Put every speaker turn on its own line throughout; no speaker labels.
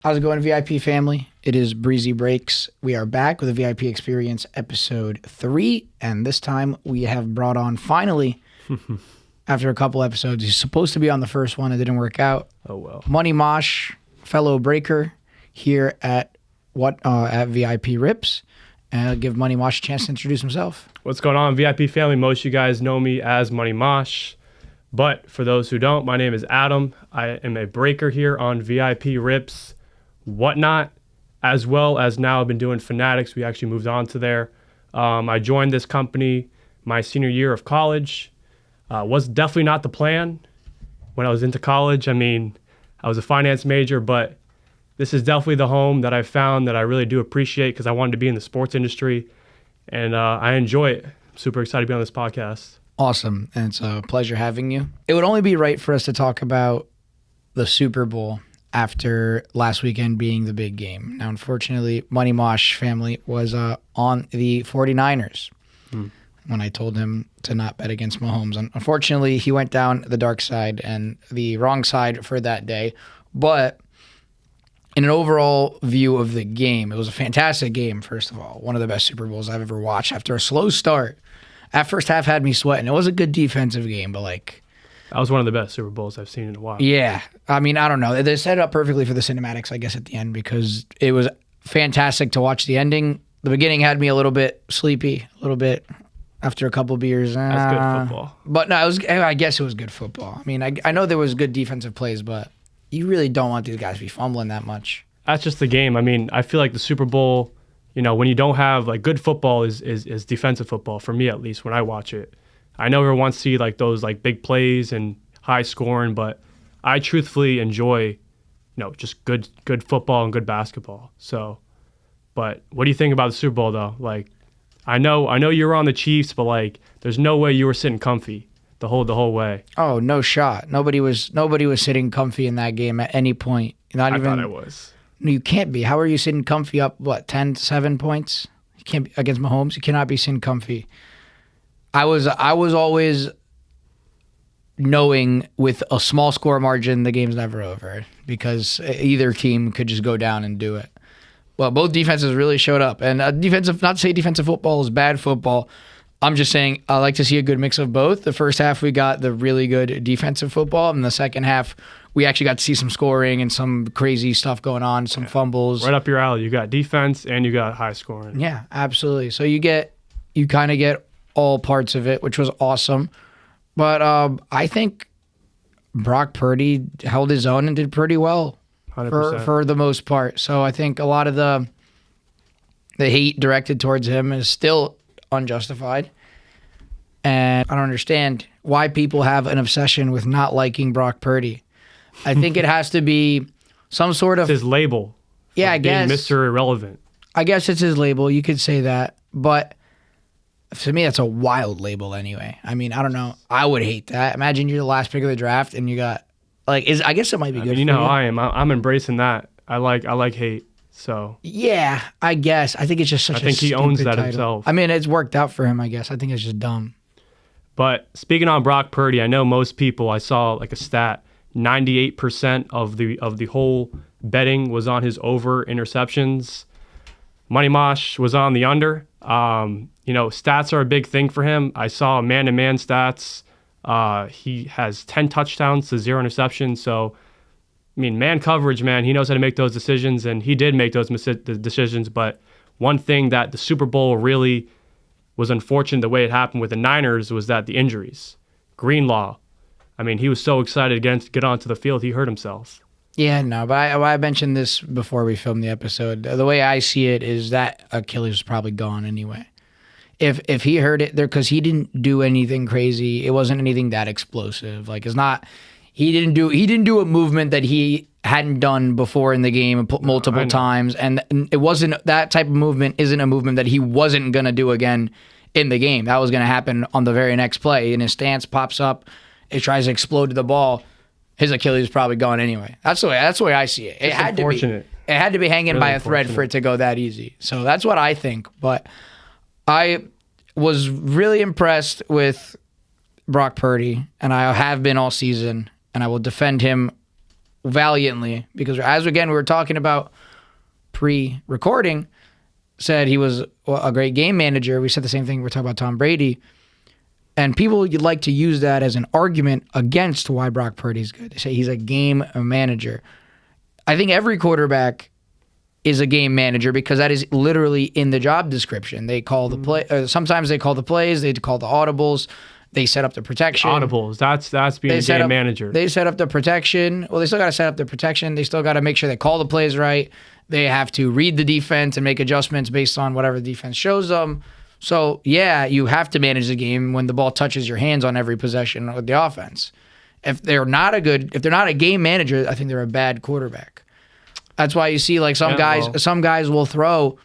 How's it going, VIP family? It is Breezy Breaks. We are back with a VIP Experience episode 3, and this time we have brought on, finally, after a couple episodes, he's supposed to be on the first one, it didn't work out.
Oh, well.
Money Mosh, fellow breaker here at VIP Rips. And I'll give Money Mosh a chance to introduce himself.
What's going on, VIP family? Most of you guys know me as Money Mosh. But for those who don't, my name is Adam. I am a breaker here on VIP Rips Whatnot, as well as now I've been doing Fanatics. We actually moved on to there. I joined this company my senior year of college. Was definitely not the plan when I was into college. I mean, I was a finance major, but this is definitely the home that I found that I really do appreciate because I wanted to be in the sports industry, and I enjoy it. I'm super excited to be on this podcast.
Awesome, and it's a pleasure having you. It would only be right for us to talk about the Super Bowl after last weekend being the big game. Now, unfortunately, Money Mosh family was on the 49ers when I told him to not bet against Mahomes. Unfortunately, he went down the dark side and the wrong side for that day. But in an overall view of the game, it was a fantastic game, first of all. One of the best Super Bowls I've ever watched after a slow start. That first half had me sweating. It was a good defensive game, but
that was one of the best Super Bowls I've seen in a while.
Yeah. I mean, I don't know. They set it up perfectly for the cinematics, I guess, at the end because it was fantastic to watch the ending. The beginning had me a little bit sleepy, a little bit after a couple beers.
That's good football.
But no, I guess it was good football. I mean, I know there was good defensive plays, but you really don't want these guys to be fumbling that much.
That's just the game. I mean, I feel like the Super Bowl, when you don't have, good football is defensive football, for me at least, when I watch it. I know everyone wants to see, those, big plays and high scoring, but I truthfully enjoy, just good football and good basketball. So, but what do you think about the Super Bowl, though? I know you were on the Chiefs, but, there's no way you were sitting comfy the whole way.
Oh, no shot. Nobody was sitting comfy in that game at any point.
I thought I was.
No, you can't be. How are you sitting comfy up, 7 points? You can't be against Mahomes. You cannot be sitting comfy. I was always knowing with a small score margin the game's never over because either team could just go down and do it. Well, both defenses really showed up. And not to say defensive football is bad football. I'm just saying I like to see a good mix of both. The first half, we got the really good defensive football. And the second half, we actually got to see some scoring and some crazy stuff going on, some fumbles.
Right up your alley. You got defense and you got high scoring.
Yeah, absolutely. So you kind of get all parts of it, which was awesome. But I think Brock Purdy held his own and did pretty well
100%.
for the most part. So I think a lot of the hate directed towards him is still unjustified. And I don't understand why people have an obsession with not liking Brock Purdy. I think it has to be some sort of...
It's his label.
Yeah, I guess.
Mr. Irrelevant.
I guess it's his label. You could say that. But to me, that's a wild label anyway. I mean, I don't know. I would hate that. Imagine you're the last pick of the draft and you got... I guess it might be good for you.
How I am. I'm embracing that. I like hate. So
yeah, I guess. I think it's just such a
I think he owns that
title.
himself.
I mean, it's worked out for him, I guess. I think it's just dumb.
But speaking on Brock Purdy, I know most people, I saw a stat, 98% of the whole betting was on his over interceptions. Money Mosh was on the under. Stats are a big thing for him. I saw man-to-man stats. He has 10 touchdowns to 0 interceptions. So, I mean, man coverage, man, he knows how to make those decisions, and he did make those decisions. But one thing that the Super Bowl really was unfortunate the way it happened with the Niners was that the injuries. Greenlaw, I mean, he was so excited to get onto the field, he hurt himself.
Yeah, no, but I mentioned this before we filmed the episode. The way I see it is that Achilles was probably gone anyway. If he hurt it there, because he didn't do anything crazy, it wasn't anything that explosive. He didn't do a movement that he hadn't done before in the game multiple times, and it wasn't that type of movement. Isn't a movement that he wasn't gonna do again in the game. That was gonna happen on the very next play. And his stance pops up, it tries to explode to the ball. His Achilles is probably gone anyway. That's the way I see it. It had to be hanging by a thread for it to go that easy. So that's what I think. But I was really impressed with Brock Purdy, and I have been all season, and I will defend him valiantly, because as again we were talking about pre-recording, said he was a great game manager. We said the same thing. We're talking about Tom Brady. And people would like to use that as an argument against why Brock Purdy's good. They say he's a game manager. I think every quarterback is a game manager because that is literally in the job description. They call the play. Sometimes they call the plays. They call the audibles. They set up the protection.
Audibles. That's being a game manager.
They set up the protection. Well, they still got to set up the protection. They still got to make sure they call the plays right. They have to read the defense and make adjustments based on whatever the defense shows them. So, yeah, you have to manage the game when the ball touches your hands on every possession with the offense. If they're not a game manager, I think they're a bad quarterback. That's why you see like some guys will throw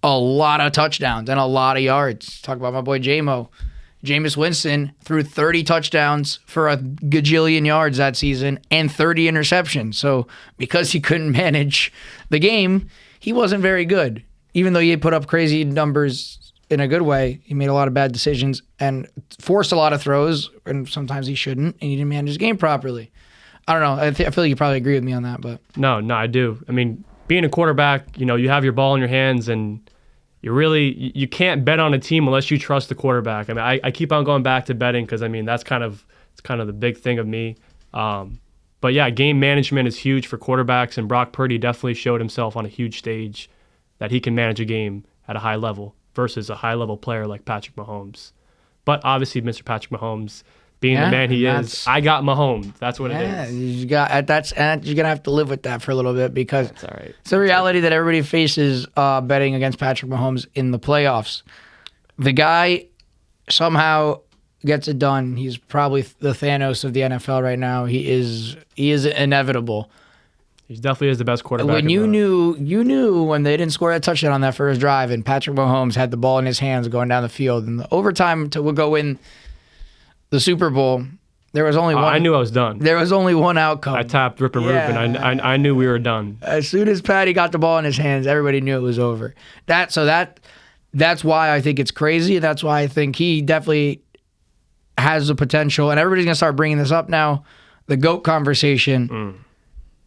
a lot of touchdowns and a lot of yards. Talk about my boy Jameis Winston threw 30 touchdowns for a gajillion yards that season and 30 interceptions. So because he couldn't manage the game, he wasn't very good. Even though he put up crazy numbers in a good way, he made a lot of bad decisions and forced a lot of throws, and sometimes he shouldn't, and he didn't manage his game properly. I don't know. I feel like you probably agree with me on that, but
no, I do. I mean, being a quarterback, you have your ball in your hands, and you can't bet on a team unless you trust the quarterback. I mean, I keep on going back to betting because that's kind of the big thing of me. But yeah, game management is huge for quarterbacks, and Brock Purdy definitely showed himself on a huge stage that he can manage a game at a high level versus a high-level player like Patrick Mahomes. But obviously, Mr. Patrick Mahomes, being the man he is, I got Mahomes. That's what it is.
You're gonna have to live with that for a little bit because
that's all right.
It's a reality that everybody faces betting against Patrick Mahomes in the playoffs. The guy somehow gets it done. He's probably the Thanos of the NFL right now. He is inevitable.
He definitely is the best quarterback.
When you knew when they didn't score that touchdown on that first drive, and Patrick Mahomes had the ball in his hands going down the field, and the overtime to go win the Super Bowl, there was only one.
I knew I was done.
There was only one outcome.
I tapped Rip and Rube, and I knew we were done.
As soon as Patty got the ball in his hands, everybody knew it was over. That's why I think it's crazy. That's why I think he definitely has the potential, and everybody's gonna start bringing this up now. The GOAT conversation.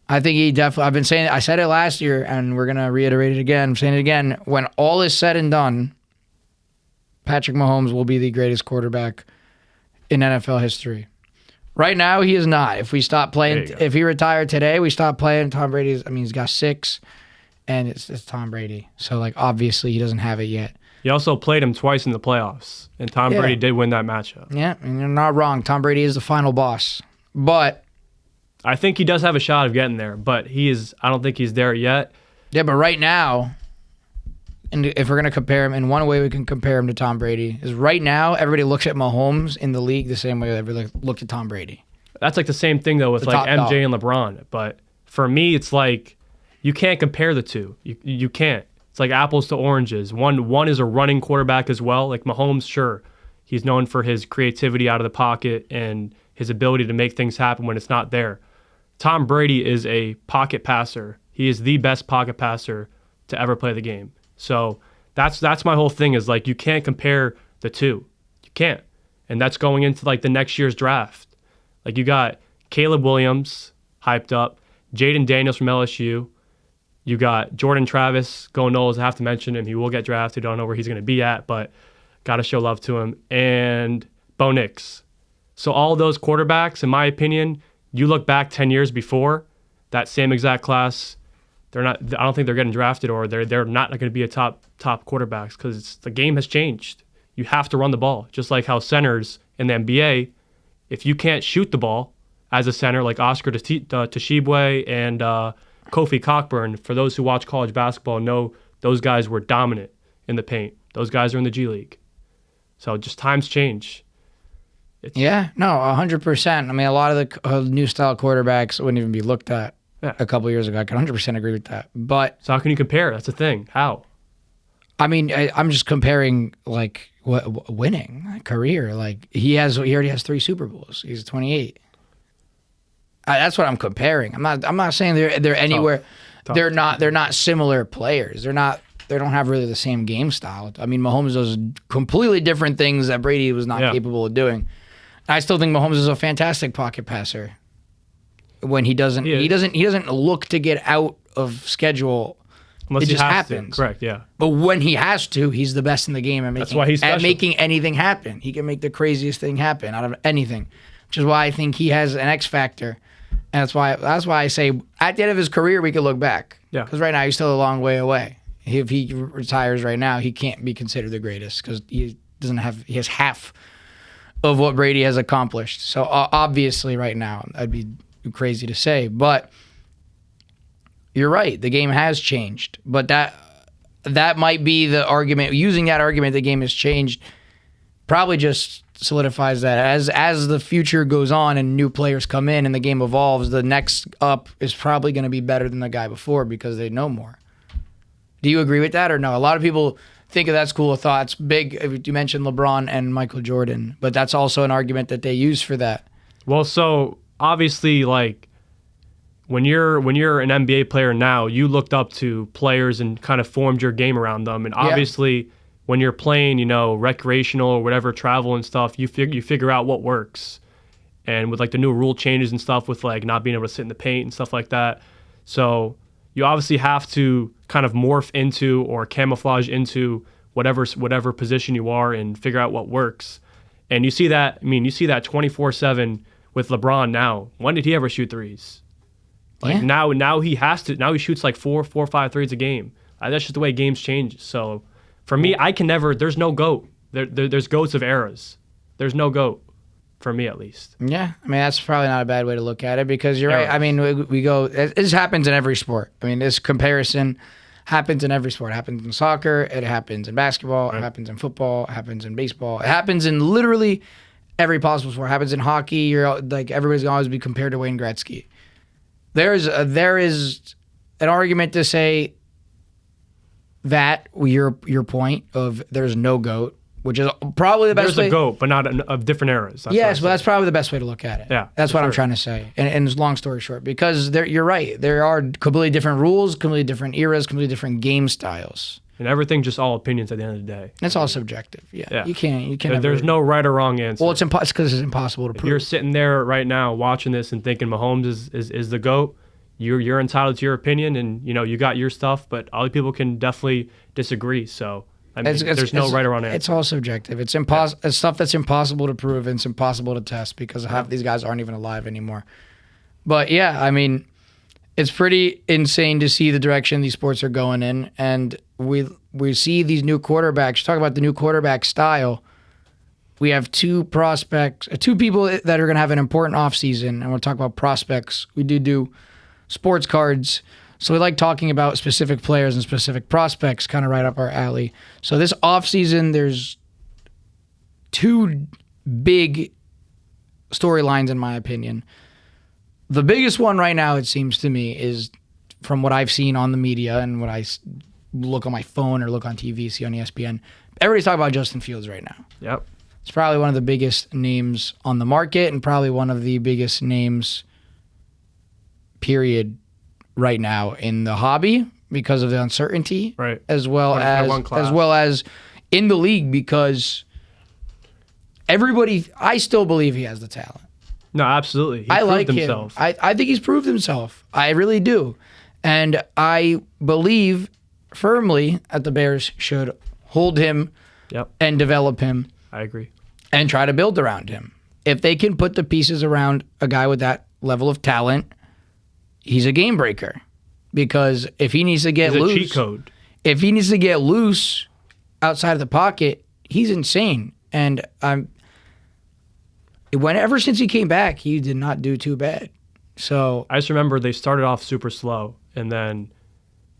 I think he definitely. I said it last year, and we're gonna reiterate it again. I'm saying it again. When all is said and done, Patrick Mahomes will be the greatest quarterback in NFL history. Right now, he is not. If we stop playing, if he retired today, we stop playing. Tom Brady's. He's got 6, and it's Tom Brady. So obviously, he doesn't have it yet.
He also played him twice in the playoffs, and Tom Brady did win that matchup.
Yeah, and you're not wrong. Tom Brady is the final boss, but
I think he does have a shot of getting there, but I don't think he's there yet.
Yeah, but right now, and if we're going to compare him, and one way we can compare him to Tom Brady is right now, everybody looks at Mahomes in the league the same way everybody looked at Tom Brady.
That's the same thing, though, with MJ and LeBron. But for me, it's you can't compare the two. You can't. It's like apples to oranges. One is a running quarterback as well. Like Mahomes, sure, he's known for his creativity out of the pocket and his ability to make things happen when it's not there. Tom Brady is a pocket passer. He is the best pocket passer to ever play the game. So that's my whole thing is you can't compare the two. You can't. And that's going into the next year's draft. You got Caleb Williams hyped up, Jaden Daniels from LSU. You got Jordan Travis, go Noles. I have to mention him. He will get drafted. Don't know where he's going to be at, but got to show love to him. And Bo Nix. So all those quarterbacks, in my opinion, you look back 10 years before that same exact class, I don't think they're getting drafted, or they're not going to be a top quarterbacks because the game has changed. You have to run the ball, just like how centers in the NBA, if you can't shoot the ball as a center, like Oscar Tshiebwe and Kofi Cockburn, for those who watch college basketball know those guys were dominant in the paint. Those guys are in the G League. So just times change.
100%. A lot of the new style quarterbacks wouldn't even be looked at a couple years ago. I can 100% agree with that. But
so how can you compare? That's the thing. How?
I'm just comparing winning career. He already has 3 Super Bowls. He's 28. That's what I'm comparing. I'm not saying they're anywhere.
Tough.
They're not similar players. They don't have really the same game style. Mahomes does completely different things that Brady was not capable of doing. I still think Mahomes is a fantastic pocket passer. when he doesn't look to get out of schedule.
Unless
it
he
just
has
happens.
To. Correct, yeah.
But when he has to, he's the best in the game
That's why he's special.
at making anything happen. He can make the craziest thing happen out of anything, which is why I think he has an X factor. And that's why I say at the end of his career, we could look back.
Yeah.
Because right now, he's still a long way away. If he retires right now, he can't be considered the greatest because he has half of what Brady has accomplished. So obviously right now, that'd be crazy to say. But you're right. The game has changed. But that might be the argument. Using that argument, the game has changed probably just solidifies that as the future goes on and new players come in and the game evolves, the next up is probably going to be better than the guy before because they know more. Do you agree with that or no? A lot of people think of that school of thought. It's big. You mentioned LeBron and Michael Jordan, but that's also an argument that they use for that.
Well, so obviously, like when you're an NBA player now, you looked up to players and kind of formed your game around them, and obviously. When you're playing, recreational or whatever, travel and stuff, you figure out what works. And with like the new rule changes and stuff with like not being able to sit in the paint and stuff like that. So you obviously have to kind of morph into or camouflage into whatever position you are and figure out what works. And you see that 24/7 with LeBron now. When did he ever shoot threes? Like now he has to. Now he shoots like 4 or 5 threes a game. That's just the way games change. So for me, I can never. There's no GOAT. There's GOATs of eras. There's no GOAT, for me at least.
Yeah, I mean that's probably not a bad way to look at it because you're right. I mean we go. This happens in every sport. I mean this comparison happens in every sport. It happens in soccer. It happens in basketball. Right. It happens in football. It happens in baseball. It happens in literally every possible sport. It happens in hockey. You're like everybody's gonna always be compared to Wayne Gretzky. There is an argument to say that your point of there's no GOAT, which is probably the best way.
There's a GOAT, but not of different eras.
Yes, but that's probably the best way to look at it.
Yeah,
that's what I'm trying to say. And long story short, because you're right, there are completely different rules, completely different eras, completely different game styles.
And everything just all opinions at the end of the day.
It's all subjective. Yeah. You can't.
There's no right or wrong answer.
Well, it's because it's impossible to prove.
If you're sitting there right now watching this and thinking Mahomes is the GOAT, you're entitled to your opinion, and you got your stuff, but other people can definitely disagree. So I mean, there's no right or wrong answer.
It's all subjective. It's It's stuff that's impossible to prove and it's impossible to test because half these guys aren't even alive anymore. But yeah, I mean, it's pretty insane to see the direction these sports are going in, and we see these new quarterbacks. Talk about the new quarterback style. We have two people that are going to have an important offseason, and we'll talk about prospects. We do sports cards. So we like talking about specific players and specific prospects, kind of right up our alley. So this offseason, there's two big storylines, in my opinion. The biggest one right now, it seems to me, is from what I've seen on the media and what I look on my phone or look on TV, see on ESPN. Everybody's talking about Justin Fields right now.
Yep.
It's probably one of the biggest names on the market and probably one of the biggest names, period, right now in the hobby because of the uncertainty,
right?
As well as in the league because I still believe he has the talent.
No, absolutely. He
I
proved
like
himself.
him. I think he's proved himself. I really do, and I believe firmly that the Bears should hold him and develop him.
I agree.
And try to build around him. If they can put the pieces around a guy with that level of talent, he's a game breaker. Because if he needs to get loose,
a cheat code.
If he needs to get loose outside of the pocket, he's insane. And ever since he came back, he did not do too bad. So
I just remember they started off super slow, and then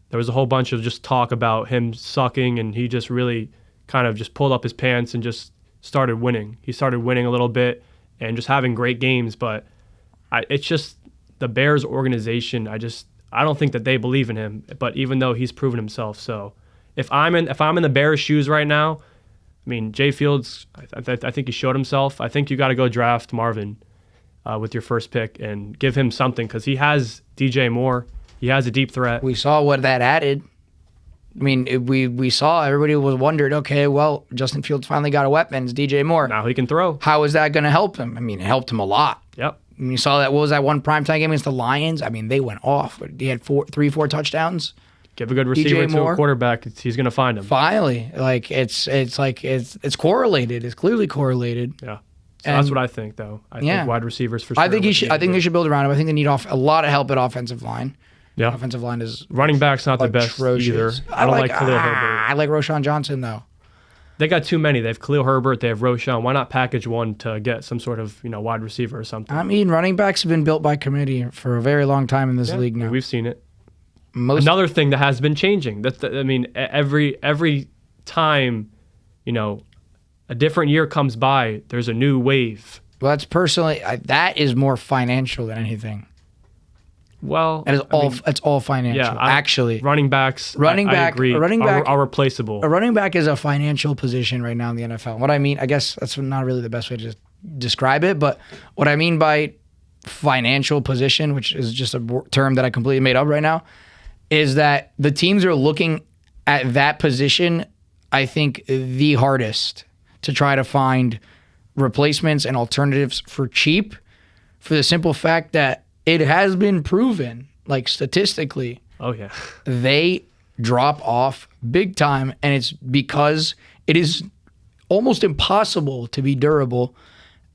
there was a whole bunch of just talk about him sucking, and he just really kind of just pulled up his pants and just started winning. He started winning a little bit and just having great games, but it's just the Bears organization. I don't think that they believe in him, but even though he's proven himself. So if I'm in the Bears' shoes right now, I mean, Jay Fields, I think he showed himself. I think you got to go draft Marvin with your first pick and give him something because he has DJ Moore. He has a deep threat.
We saw what that added. I mean, we saw, everybody was wondered, okay, well, Justin Fields finally got a weapon. It's DJ Moore.
Now he can throw.
How is that going to help him? I mean, it helped him a lot.
Yep.
When you saw that, what was that one primetime game against the Lions? I mean, they went off. He had 4 touchdowns.
Give a good receiver to
Moore.
a quarterback, he's going to find him.
Finally, like it's correlated. It's clearly correlated.
Yeah. So that's what I think, though. I think wide receivers for sure.
I think they should build around him. I think they need a lot of help at offensive line.
Yeah.
Offensive line is
running back's not the best either. I don't like Khalil Herbert.
I like Roshan Johnson though.
They got too many. They have Khalil Herbert. They have Roshan. Why not package one to get some sort of wide receiver or something?
I mean, running backs have been built by committee for a very long time in this league now.
We've seen it. Another thing that has been changing. Every time, a different year comes by, there's a new wave.
Well, that's personally that is more financial than anything.
Well,
it's all financial. Yeah, actually,
running backs. I agree. Are replaceable.
A running back is a financial position right now in the NFL. What I mean, I guess that's not really the best way to describe it, but what I mean by financial position, which is just a term that I completely made up right now, is that the teams are looking at that position, I think, the hardest to try to find replacements and alternatives for cheap, for the simple fact that it has been proven, like statistically, they drop off big time, and it's because it is almost impossible to be durable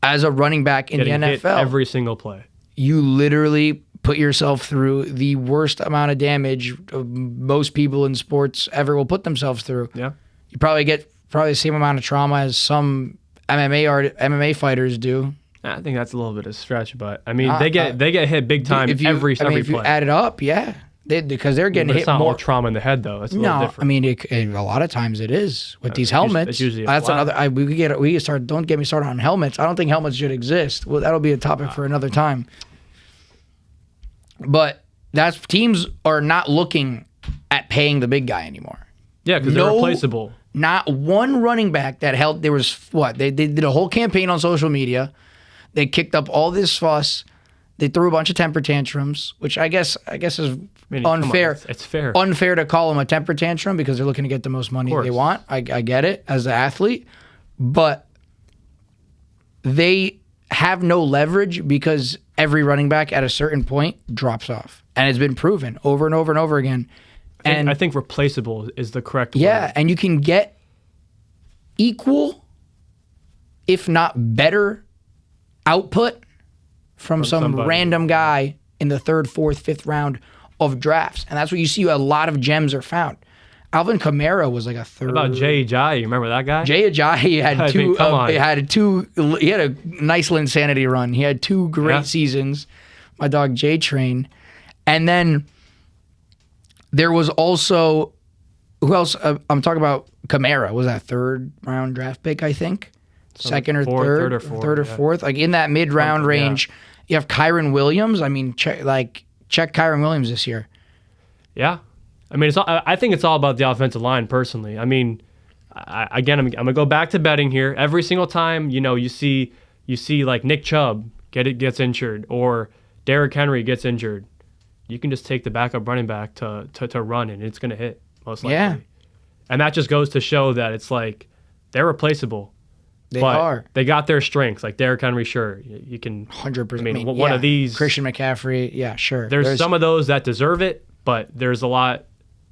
as a running back in the NFL.
Hit every single play.
You literally put yourself through the worst amount of damage most people in sports ever will put themselves through.
Yeah.
You probably get the same amount of trauma as some MMA fighters do.
I think that's a little bit of a stretch, but I mean, they get hit big time every play.
If you add it up, yeah, because they're getting hit
it's not
more
all trauma in the head though. That's a little different.
I mean, a lot of times it is with these helmets.
It's usually
that's another. We get start. Don't get me started on helmets. I don't think helmets should exist. Well, that'll be a topic for another time. But teams are not looking at paying the big guy anymore.
Yeah, because they're replaceable.
Not one running back that held. There was they did a whole campaign on social media. They kicked up all this fuss. They threw a bunch of temper tantrums, which I guess is unfair.
It's fair.
Unfair to call them a temper tantrum because they're looking to get the most money they want. I get it as an athlete, but they have no leverage because every running back at a certain point drops off, and it's been proven over and over and over again.
I think replaceable is the correct word.
Yeah, and you can get equal, if not better, output from some random guy in the 3rd, 4th, 5th round of drafts. And that's what you see. A lot of gems are found. Alvin Kamara was like a 3rd.
What about Jay Ajayi? You remember that guy?
Jay Ajayi he had a nice Linsanity run. He had 2 great seasons. My dog J Train. And then there was also, who else? I'm talking about Kamara. Was that 3rd round draft pick, I think? Second or third or fourth, like in that mid-round range. Yeah. You have Kyron Williams. I mean, check Kyron Williams this year.
Yeah, I mean, I think it's all about the offensive line. Personally, I mean, I'm gonna go back to betting here. Every single time, you see like Nick Chubb gets injured or Derrick Henry gets injured, you can just take the backup running back to run, and it's gonna hit most likely. Yeah, and that just goes to show that it's like they're replaceable.
They are.
They got their strengths, like Derrick Henry. Sure, you can.
100%.
I mean, one of these.
Christian McCaffrey. Yeah, sure.
There's some of those that deserve it, but there's a lot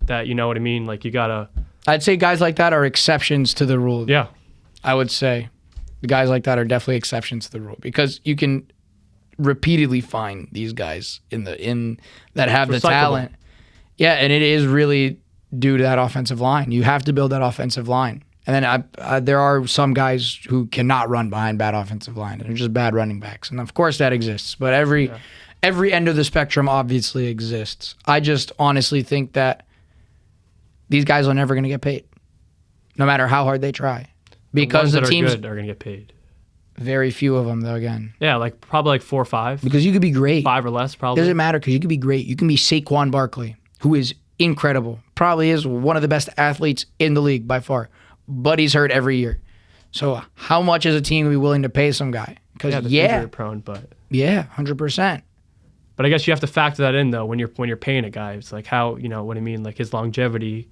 that you know what I mean. Like you gotta.
I'd say guys like that are exceptions to the rule.
Yeah,
I would say the guys like that are definitely exceptions to the rule because you can repeatedly find these guys in that have the talent. Yeah, and it is really due to that offensive line. You have to build that offensive line. And then there are some guys who cannot run behind bad offensive line. They're just bad running backs. And of course that exists. But every end of the spectrum obviously exists. I just honestly think that these guys are never going to get paid, no matter how hard they try. Because
the
teams
are going to get paid.
Very few of them, though, again.
Yeah, probably 4 or 5.
Because you could be great.
5 or less, probably.
It doesn't matter because you could be great. You can be Saquon Barkley, who is incredible. Probably is one of the best athletes in the league by far. But he's hurt every year. So how much is a team going to be willing to pay some guy? Because
injury prone, but
100%.
But I guess you have to factor that in though when you're paying a guy. It's like how what I mean, like his longevity,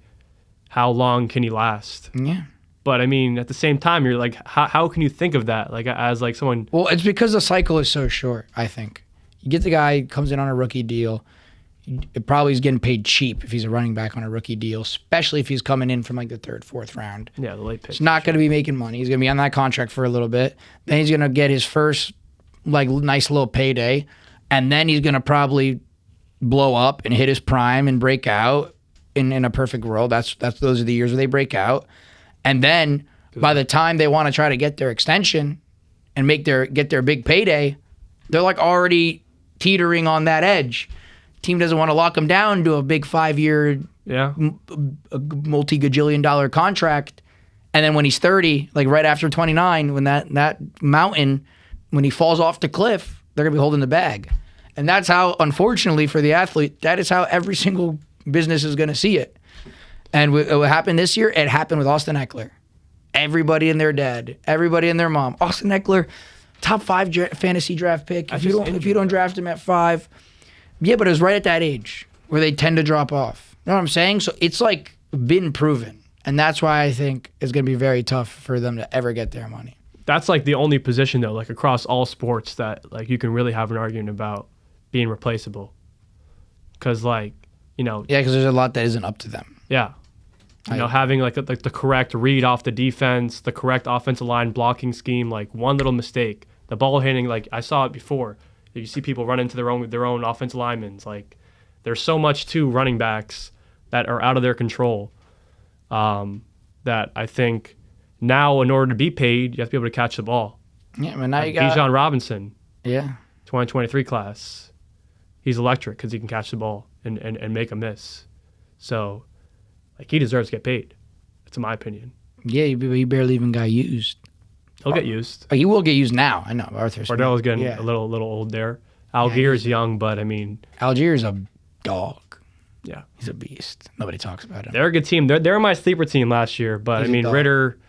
how long can he last?
Yeah.
But I mean, at the same time, you're like, how can you think of that? Like as like someone.
Well, it's because the cycle is so short, I think. You get the guy, comes in on a rookie deal. It probably is getting paid cheap if he's a running back on a rookie deal, especially if he's coming in from like the 3rd, 4th round.
Yeah, the late pick.
He's not going to be making money. He's going to be on that contract for a little bit. Then he's going to get his first like nice little payday. And then he's going to probably blow up and hit his prime and break out in a perfect world. Those are the years where they break out. And then by the time they want to try to get their extension and get their big payday, they're like already teetering on that edge. Team doesn't want to lock him down to a big 5-year, multi-gajillion-dollar contract. And then when he's 30, like right after 29, when that mountain, when he falls off the cliff, they're going to be holding the bag. And that's how, unfortunately for the athlete, that is how every single business is going to see it. And what happened this year, it happened with Austin Eckler. Everybody and their dad, everybody and their mom. Austin Eckler, top 5 fantasy draft pick. If you don't draft him at 5, yeah, but it was right at that age where they tend to drop off. You know what I'm saying? So it's like been proven. And that's why I think it's going to be very tough for them to ever get their money.
That's like the only position though, like across all sports that like you can really have an argument about being replaceable. Because like,
Yeah, because there's a lot that isn't up to them.
Yeah. Having like the correct read off the defense, the correct offensive line blocking scheme, like one little mistake, the ball hitting, like I saw it before. You see people run into their own offensive linemen. Like there's so much to running backs that are out of their control that I think now in order to be paid, you have to be able to catch the ball.
Yeah, but now you got
Bijan Robinson.
Yeah.
2023 class. He's electric because he can catch the ball and make a miss. So like he deserves to get paid. That's my opinion.
Yeah, he barely even got used.
He'll get used.
He will get used now. I know. Arthur Smith.
Cordell's getting a little old there. Algier's young, but I mean...
Algier's a dog.
Yeah.
He's a beast. Nobody talks about him.
They're a good team. They're my sleeper team last year, but I mean, Ritter...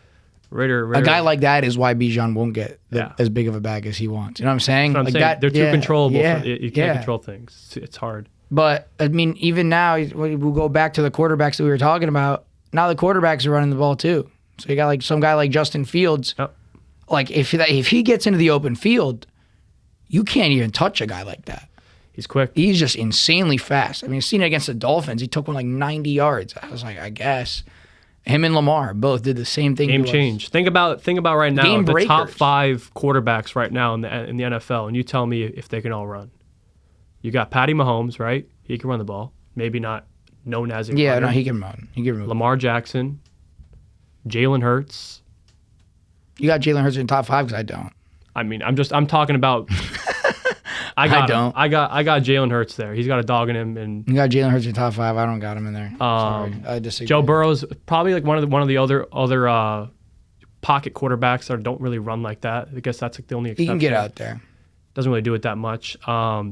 A guy like that is why Bijan won't get as big of a bag as he wants. You know what I'm saying?
That's what I'm saying. They're too controllable. You can't control things. It's hard.
But, I mean, even now, we'll go back to the quarterbacks that we were talking about. Now the quarterbacks are running the ball, too. So you got like some guy like Justin Fields.
Yep.
Like, if he gets into the open field, you can't even touch a guy like that.
He's quick.
He's just insanely fast. I mean, seen it against the Dolphins. He took one like 90 yards. I was like, I guess. Him and Lamar both did the same thing.
Game change. Think about right now
Game
the
breakers.
top 5 quarterbacks right now in the NFL, and you tell me if they can all run. You got Patty Mahomes, right? He can run the ball. Maybe not known as a runner.
No, he can run. He can run.
Lamar Jackson, Jalen Hurts.
You got Jalen Hurts in the top 5 because I don't.
I mean, I'm talking about. I got Jalen Hurts there. He's got a dog in him, and
you got Jalen Hurts in the top 5. I don't got him in there. Sorry, I disagree.
Joe Burrow's probably like one of the other pocket quarterbacks that don't really run like that. I guess that's like the only exception.
He can get out there.
Doesn't really do it that much.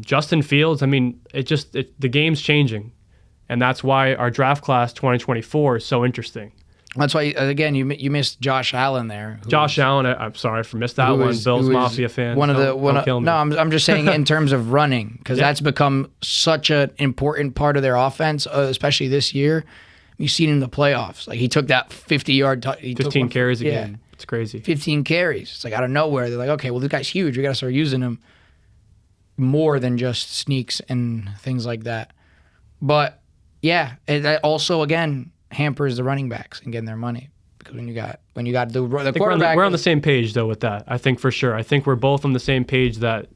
Justin Fields. I mean, the game's changing, and that's why our draft class 2024 is so interesting.
That's why, again, you missed Josh Allen there.
Josh Allen, I'm sorry for missed that one. Bills Mafia fan. Don't kill me.
No, I'm just saying in terms of running, because that's become such an important part of their offense, especially this year. You've seen in the playoffs. Like, he took that 50-yard...
15 carries again. Yeah, it's crazy.
15 carries. It's like out of nowhere. They're like, okay, well, this guy's huge. We got to start using him more than just sneaks and things like that. But, yeah, that also, again... hampers the running backs and getting their money, because when you got the quarterback,
we're on the same page though with that. I think for sure. I think we're both on the same page that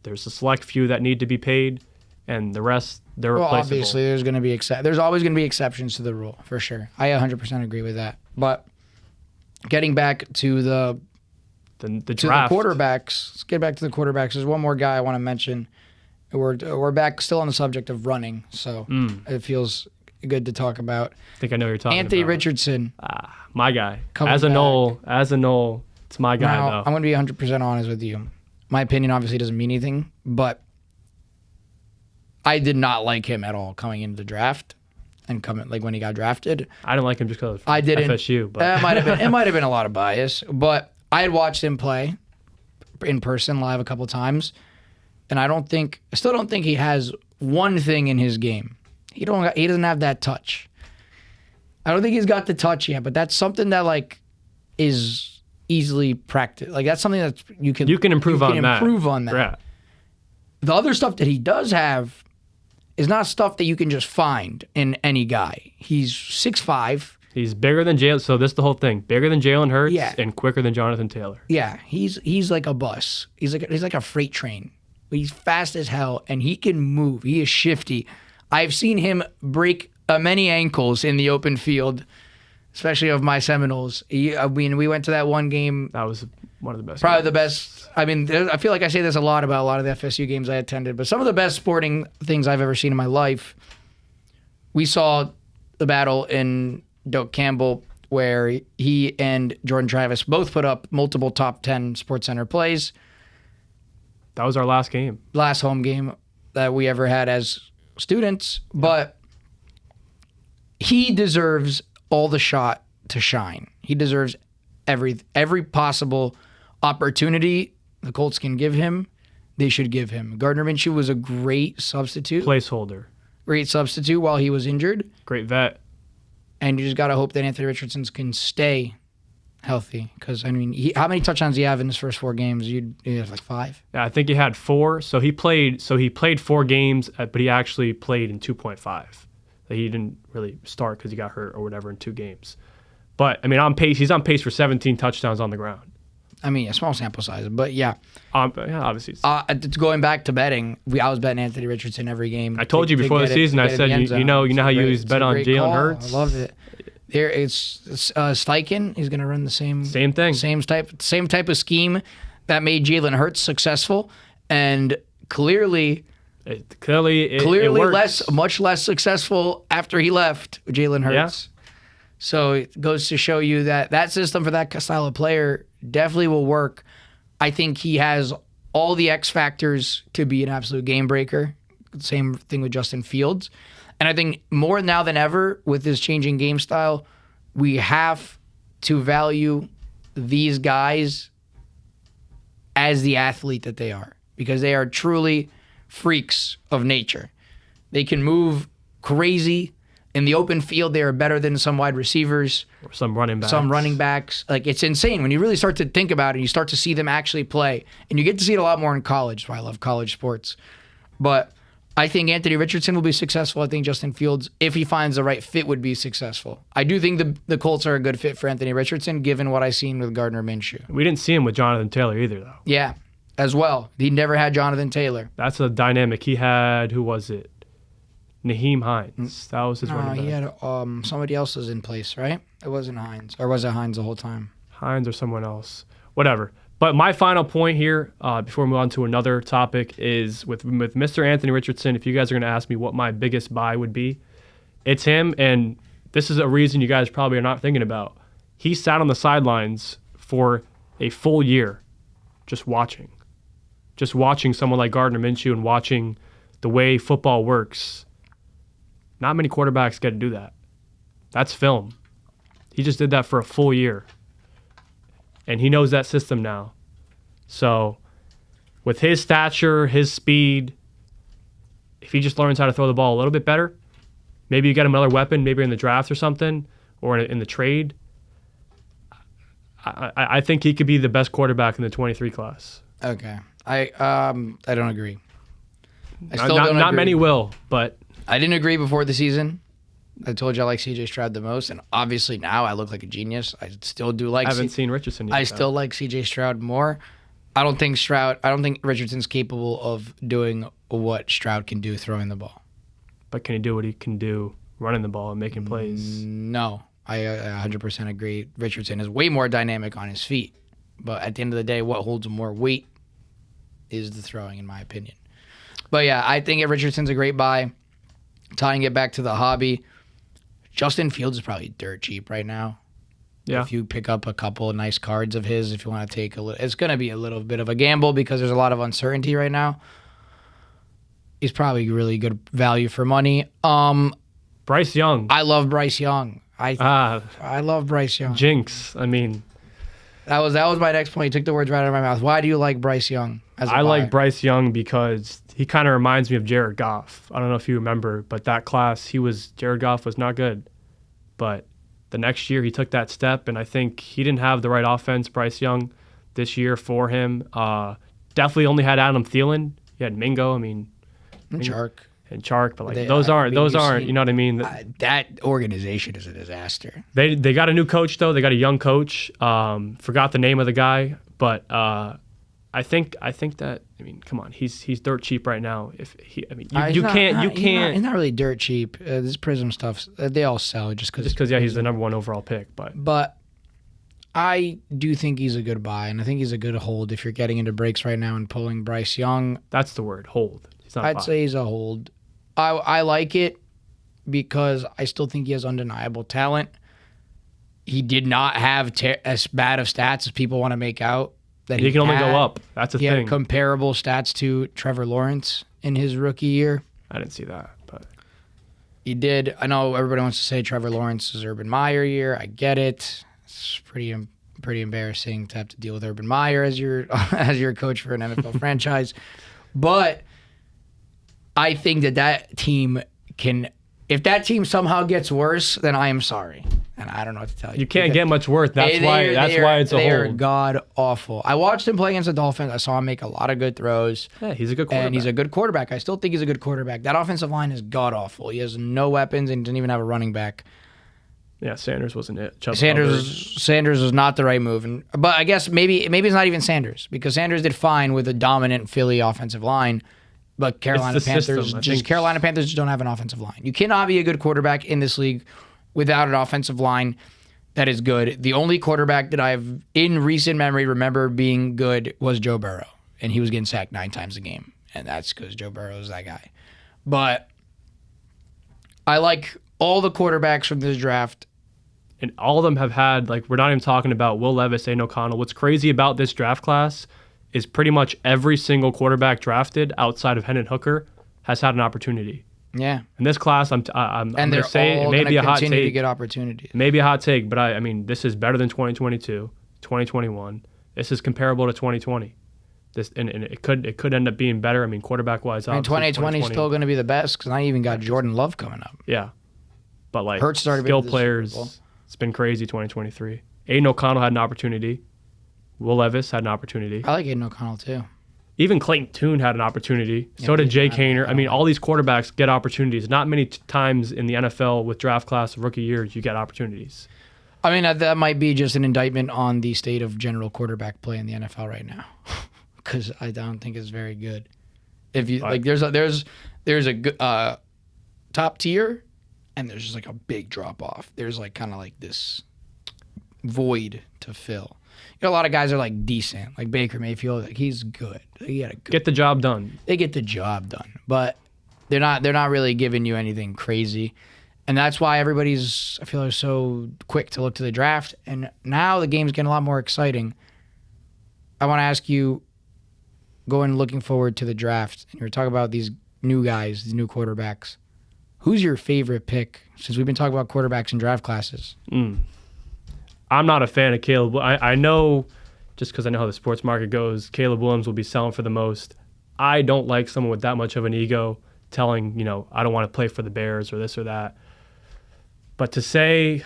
there's a select few that need to be paid, and the rest they're replaceable.
Obviously, there's going to be there's always going to be exceptions to the rule for sure. I 100% agree with that. But getting back to the
draft,
the quarterbacks. Let's get back to the quarterbacks. There's one more guy I want to mention. We're back still on the subject of running, so it feels good to talk about.
I think I know who you're talking
Anthony
about.
Richardson.
My guy. As a Knoll, it's my guy,
now,
though.
I'm going to be 100% honest with you. My opinion obviously doesn't mean anything, but I did not like him at all coming into the draft and when he got drafted.
I didn't like him just because
I didn't.
FSU. But.
It might have been a lot of bias, but I had watched him play in person live a couple times, and I still don't think he has one thing in his game. He doesn't have that touch. I don't think he's got the touch yet, but that's something that like is easily practiced. Like that's something that you can
improve on that.
Improve on that.
Yeah.
The other stuff that he does have is not stuff that you can just find in any guy. He's 6'5".
He's bigger than Jalen. So this is the whole thing: bigger than Jalen Hurts
Yeah.
and quicker than Jonathan Taylor.
Yeah, he's like a bus. He's like a freight train. He's fast as hell, and he can move. He is shifty. I've seen him break many ankles in the open field, especially of my Seminoles. We went to that one game.
That was one of the best.
Probably
games.
the best. I mean, I feel like I say this a lot about a lot of the FSU games I attended, but some of the best sporting things I've ever seen in my life. We saw the battle in Doak Campbell where he and Jordan Travis both put up multiple top 10 SportsCenter plays.
That was our last game.
Last home game that we ever had as students, but he deserves all the shot to shine. He deserves every possible opportunity the Colts can give him. They should give him. Gardner Minshew was a great substitute.
Placeholder.
Great substitute while he was injured.
Great vet.
And you just got to hope that Anthony Richardson can stay healthy. Because, I mean, how many touchdowns do you have in his first 4 games? You have like 5?
Yeah, I think he had 4. So he played 4 games, but he actually played in 2.5. He didn't really start because he got hurt or whatever in 2 games. But, I mean, on pace. He's on pace for 17 touchdowns on the ground.
I mean, a small sample size, but yeah.
Yeah, obviously.
Going back to betting, I was betting Anthony Richardson every game.
I told you before the season. I said, you know how you always bet on Jalen Hurts.
I love it. Here it's Steichen. He's going to run the same
thing,
same type of scheme that made Jalen Hurts successful, and clearly
it
much less successful after he left Jalen Hurts. Yeah. So it goes to show you that system for that style of player definitely will work. I think he has all the X factors to be an absolute game breaker. Same thing with Justin Fields. And I think more now than ever with this changing game style, we have to value these guys as the athlete that they are, because they are truly freaks of nature. They can move crazy. In the open field, they are better than some wide receivers.
Or some running backs.
Like, it's insane when you really start to think about it and you start to see them actually play. And you get to see it a lot more in college. That's why I love college sports. But I think Anthony Richardson will be successful. I think Justin Fields, if he finds the right fit, would be successful. I do think the Colts are a good fit for Anthony Richardson, given what I've seen with Gardner Minshew.
We didn't see him with Jonathan Taylor either, though.
Yeah, as well. He never had Jonathan Taylor.
That's a dynamic. He had, who was it? Naheem Hines. That was his running back.
He had somebody else was in place, right? It wasn't Hines. Or was it Hines the whole time?
Hines or someone else. Whatever. But my final point here, before we move on to another topic, is with Mr. Anthony Richardson, if you guys are going to ask me what my biggest buy would be, it's him. And this is a reason you guys probably are not thinking about. He sat on the sidelines for a full year just watching. Just watching someone like Gardner Minshew and watching the way football works. Not many quarterbacks get to do that. That's film. He just did that for a full year. And he knows that system now. So, with his stature, his speed, if he just learns how to throw the ball a little bit better, maybe you get him another weapon, maybe in the draft or something, or in the trade, I think he could be the best quarterback in the 23 class.
Okay. I don't agree.
Not many will, but...
I didn't agree before the season. I told you I like C.J. Stroud the most, and obviously now I look like a genius. I still do like...
I haven't seen Richardson yet.
I still like C.J. Stroud more. I don't think Richardson's capable of doing what Stroud can do throwing the ball.
But can he do what he can do running the ball and making plays?
No. I 100% agree. Richardson is way more dynamic on his feet. But at the end of the day, what holds more weight is the throwing, in my opinion. But yeah, I think Richardson's a great buy. Tying it back to the hobby, Justin Fields is probably dirt cheap right now.
Yeah.
If you pick up a couple of nice cards of his, if you want to take a little, it's going to be a little bit of a gamble because there's a lot of uncertainty right now. He's probably really good value for money.
Bryce Young.
I love Bryce Young. I love Bryce Young.
Jinx. I mean,
that was my next point. You took the words right out of my mouth. Why do you like Bryce Young?
I like Bryce Young because he kind of reminds me of Jared Goff. I don't know if you remember, but that class, Jared Goff was not good, but the next year he took that step, and I think he didn't have the right offense, Bryce Young, this year for him. Definitely only had Adam Thielen. He had Mingo. I mean,
And Chark.
But like those aren't. You know what I mean?
That organization is a disaster.
They got a new coach though. They got a young coach. Forgot the name of the guy, but I think that, I mean, come on, he's dirt cheap right now. If he, I mean, you can't.
He's not really dirt cheap. This Prism stuff, they all sell just because.
Yeah, he's the number 1 overall pick,
But I do think he's a good buy, and I think he's a good hold if you're getting into breaks right now and pulling Bryce Young.
That's the word, hold. He's not.
I'd say he's a hold. I like it because I still think he has undeniable talent. He did not have as bad of stats as people want to make out. That
he can only go up. That's the thing.
He had comparable stats to Trevor Lawrence in his rookie year.
I didn't see that, but
he did. I know everybody wants to say Trevor Lawrence's Urban Meyer year. I get it. It's pretty embarrassing to have to deal with Urban Meyer as your coach for an NFL franchise. But I think that team can. If that team somehow gets worse, then I am sorry. And I don't know what to tell you.
You can't get much worse. That's why it's a hold.
They are god awful. I watched him play against the Dolphins. I saw him make a lot of good throws.
Yeah, he's a good quarterback.
And he's a good quarterback. I still think he's a good quarterback. That offensive line is god awful. He has no weapons and doesn't even have a running back.
Yeah, Sanders wasn't it.
Sanders was not the right move. But I guess maybe it's not even Sanders, because Sanders did fine with a dominant Philly offensive line. But Carolina Panthers just don't have an offensive line. You cannot be a good quarterback in this league without an offensive line that is good. The only quarterback that I've, in recent memory, remember being good was Joe Burrow. And he was getting sacked 9 times a game. And that's because Joe Burrow is that guy. But I like all the quarterbacks from this draft.
And all of them have had, like, we're not even talking about Will Levis, Aiden O'Connell. What's crazy about this draft class is pretty much every single quarterback drafted outside of Hendon Hooker has had an opportunity.
Yeah.
In this class, I'm going to say it may be a hot take.
To get opportunities.
Maybe a hot take, but I mean, this is better than 2022, 2021. This is comparable to 2020. And it could end up being better. I mean, quarterback-wise,
I mean, 2020 is still going to be the best because I even got Jordan Love coming up.
Yeah. But, like,
Hurts
skill players, it's been crazy 2023. Aiden O'Connell had an opportunity. Will Levis had an opportunity.
I like Aiden O'Connell, too.
Even Clayton Tune had an opportunity. So did Jake Haener. I mean, all these quarterbacks get opportunities. Not many times in the NFL with draft class rookie years you get opportunities.
I mean, that might be just an indictment on the state of general quarterback play in the NFL right now, because I don't think it's very good. If you like, there's a good top tier, and there's just like a big drop off. There's like kind of like this void to fill. You know, a lot of guys are like decent, like Baker Mayfield. Like, he's good. He had a good.
Get the job done.
They get the job done, but they're not really giving you anything crazy, and that's why everybody's, I feel, so quick to look to the draft. And now the game's getting a lot more exciting. I want to ask you, looking forward to the draft, and you're talking about these new guys, these new quarterbacks. Who's your favorite pick? Since we've been talking about quarterbacks in draft classes.
I'm not a fan of Caleb. I know, just because I know how the sports market goes, Caleb Williams will be selling for the most. I don't like someone with that much of an ego telling, I don't want to play for the Bears or this or that. But to say,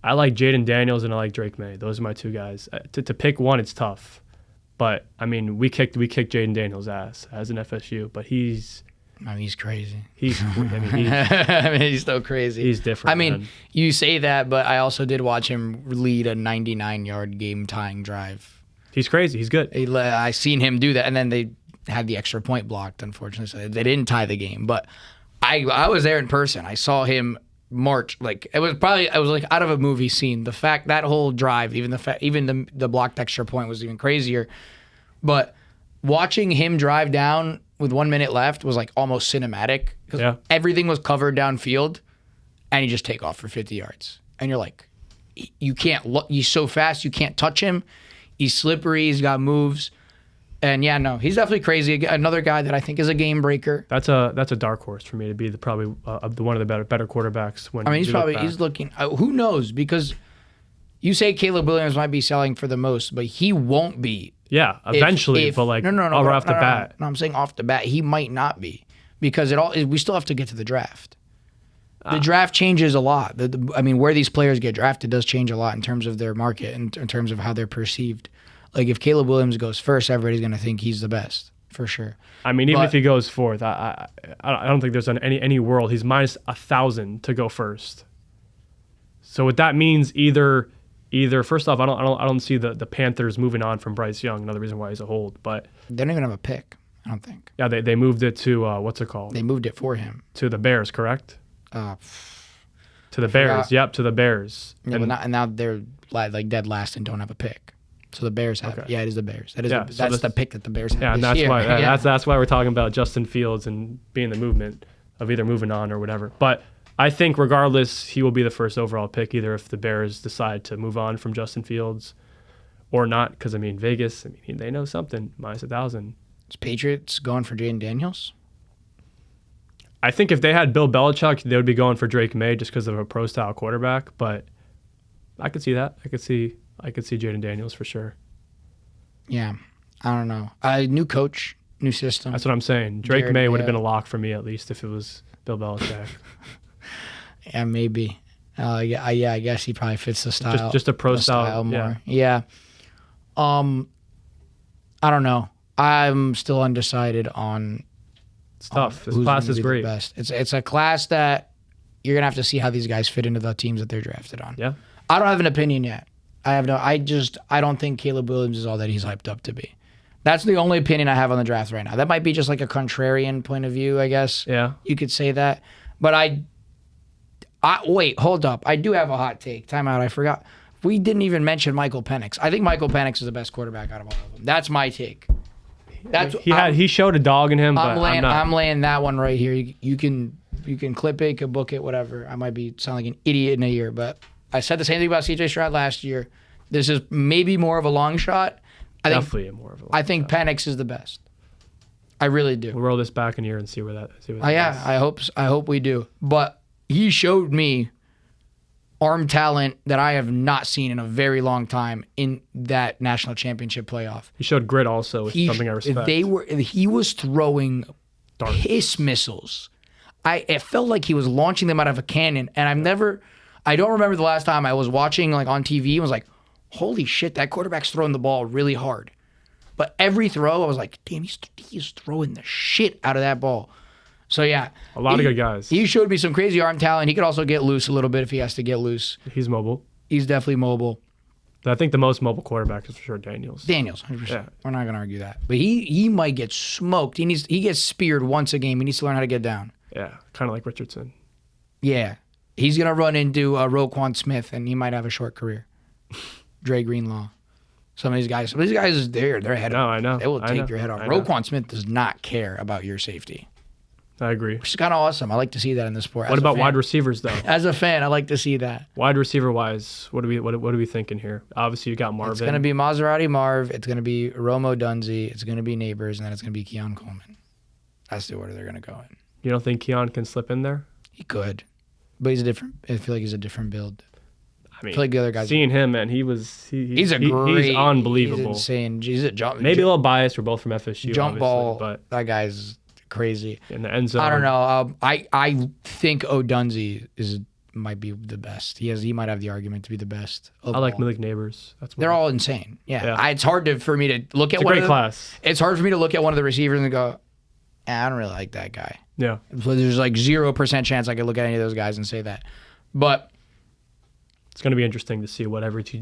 I like Jaden Daniels and I like Drake May. Those are my two guys. To pick one, it's tough. But, I mean, we kicked Jaden Daniels' ass as an FSU, but he's
crazy.
He's
still crazy.
He's different.
I mean,
man.
You say that, but I also did watch him lead a 99-yard game-tying drive.
He's crazy. He's good.
I seen him do that, and then they had the extra point blocked, unfortunately, so they didn't tie the game. But I was there in person. I saw him march. Like, it was like out of a movie scene. The fact, that whole drive, even the blocked extra point was even crazier. But watching him drive down with 1 minute left was like almost cinematic, because everything was covered downfield, and he just take off for 50 yards. And you're like, you can't look. He's so fast, you can't touch him. He's slippery. He's got moves. And he's definitely crazy. Another guy that I think is a game breaker.
That's a dark horse for me to be probably one of the better quarterbacks.
He's looking. Who knows? Because you say Caleb Williams might be selling for the most, but he won't be.
Yeah, eventually. But like, right off the bat.
No, I'm saying off the bat, he might not be, because we still have to get to the draft. The draft changes a lot. I mean, where these players get drafted does change a lot in terms of their market and in terms of how they're perceived. Like if Caleb Williams goes first, everybody's going to think he's the best for sure.
I mean, even if he goes fourth, I don't think there's any world he's minus 1,000 to go first. So what that means either first off, I don't see the Panthers moving on from Bryce Young. Another reason why he's a hold, but
they don't even have a pick. I don't think.
Yeah, they moved it to what's it called?
They moved it for him
to the Bears, correct?
To
the Bears. Yep, to the Bears.
Yeah, and now they're like dead last and don't have a pick. So the Bears have it. Yeah, it is the Bears. That's the pick that the Bears have.
Yeah, and that's
year.
why that's why we're talking about Justin Fields and being the movement of either moving on or whatever. But I think regardless, he will be the first overall pick, either if the Bears decide to move on from Justin Fields or not. Because I mean, Vegas, they know something. Minus 1,000.
Is Patriots going for Jaden Daniels?
I think if they had Bill Belichick, they would be going for Drake May just because of a pro-style quarterback. But I could see that. I could see Jaden Daniels for sure.
Yeah, I don't know. New coach, new system.
That's what I'm saying. Drake May would have been a lock for me at least if it was Bill Belichick.
Yeah, maybe. I guess he probably fits the style.
Just a pro style
more. Yeah. I don't know. I'm still undecided on.
It's tough. This class is great.
Best. It's a class that you're gonna have to see how these guys fit into the teams that they're drafted on.
Yeah.
I don't have an opinion yet. I don't think Caleb Williams is all that he's hyped up to be. That's the only opinion I have on the draft right now. That might be just like a contrarian point of view, I guess.
Yeah.
You could say that. But wait, hold up. I do have a hot take. Time out. I forgot. We didn't even mention Michael Penix. I think Michael Penix is the best quarterback out of all of them. That's my take.
He showed a dog in him, but
I'm laying that one right here. You can clip it, you can book it, whatever. I might be sound like an idiot in a year, but I said the same thing about CJ Stroud last year. This is maybe more of a long shot. I think Penix is the best. I really do.
We'll roll this back in here and see where that.
Yeah, I hope we do. But he showed me arm talent that I have not seen in a very long time in that national championship playoff.
He showed grit also, which is something I respect.
He was throwing piss missiles. It felt like he was launching them out of a cannon, and I don't remember the last time I was watching like on TV and was like, holy shit, that quarterback's throwing the ball really hard. But every throw, I was like, damn, he's throwing the shit out of that ball. So, yeah.
A lot of good guys.
He showed me some crazy arm talent. He could also get loose a little bit if he has to get loose.
He's mobile.
He's definitely mobile.
But I think the most mobile quarterback is for sure Daniels.
100%. Yeah. We're not going to argue that. But he might get smoked. He gets speared once a game. He needs to learn how to get down.
Yeah, kind of like Richardson.
Yeah. He's going to run into Roquan Smith, and he might have a short career. Dre Greenlaw. Some of these guys, they're head off.
I know.
They will take your head off. Roquan Smith does not care about your safety.
I agree.
Which is kind of awesome. I like to see that in the sport.
What about wide receivers, though?
As a fan, I like to see that.
Wide receiver wise, what are we thinking here? Obviously, you got Marvin.
It's going to be Maserati Marv. It's going to be Romo Dunzy. It's going to be Neighbors, and then it's going to be Keon Coleman. That's the order they're going to go in.
You don't think Keon can slip in there?
He could, but I feel like he's a different build.
I mean,
I feel like the other guys.
Seeing him, man, he's unbelievable.
He's insane. He's a jump.
Maybe a little biased. We're both from FSU.
Jump ball, but that guy's crazy
in the end zone.
I don't know. I think O'Dunzy might be the best. He might have the argument to be the best.
I like Malik Neighbors.
They're all insane. Yeah. It's hard for me to look at.
It's a great class.
It's hard for me to look at one of the receivers and go, I don't really like that guy.
Yeah.
So there's like 0% chance I could look at any of those guys and say that. But
it's going to be interesting to see what every team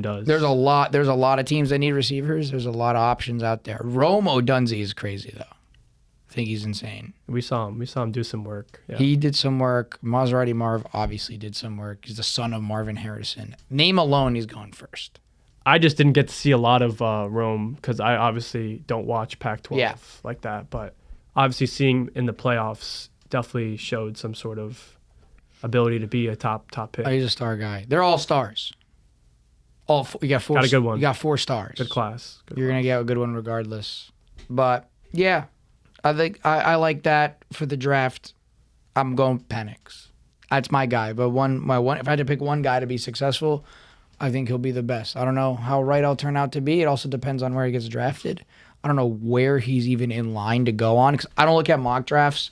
does.
There's a lot of teams that need receivers. There's a lot of options out there. Romo Dunzy is crazy though. I think he's insane.
We saw him do some work. Yeah.
He did some work. Maserati Marv obviously did some work. He's the son of Marvin Harrison. Name alone, he's going first.
I just didn't get to see a lot of Rome because I obviously don't watch Pac-12 like that. But obviously seeing in the playoffs definitely showed some sort of ability to be a top pick.
He's a star guy. They're all stars. You got four.
Got a good one.
You got 4 stars.
Good class.
You're gonna get a good one regardless. But yeah, I think I like that for the draft. I'm going Penix. That's my guy. But if I had to pick one guy to be successful, I think he'll be the best. I don't know how right I'll turn out to be. It also depends on where he gets drafted. I don't know where he's even in line to go on, because I don't look at mock drafts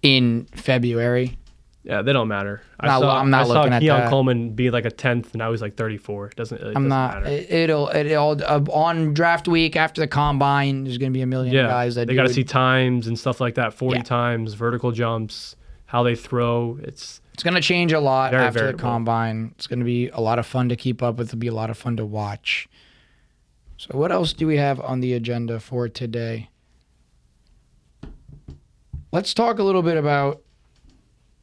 in February.
Yeah, they don't matter.
I'm not looking at
Keon
that.
Coleman be like a 10th, and now he's like 34. It doesn't matter.
It'll on draft week after the combine. There's gonna be a million guys that
they got to see times and stuff like that. 40 times, vertical jumps, how they throw. It's
gonna change a lot after
variable.
the combine. It's gonna be a lot of fun to keep up with. It'll be a lot of fun to watch. So what else do we have on the agenda for today? Let's talk a little bit about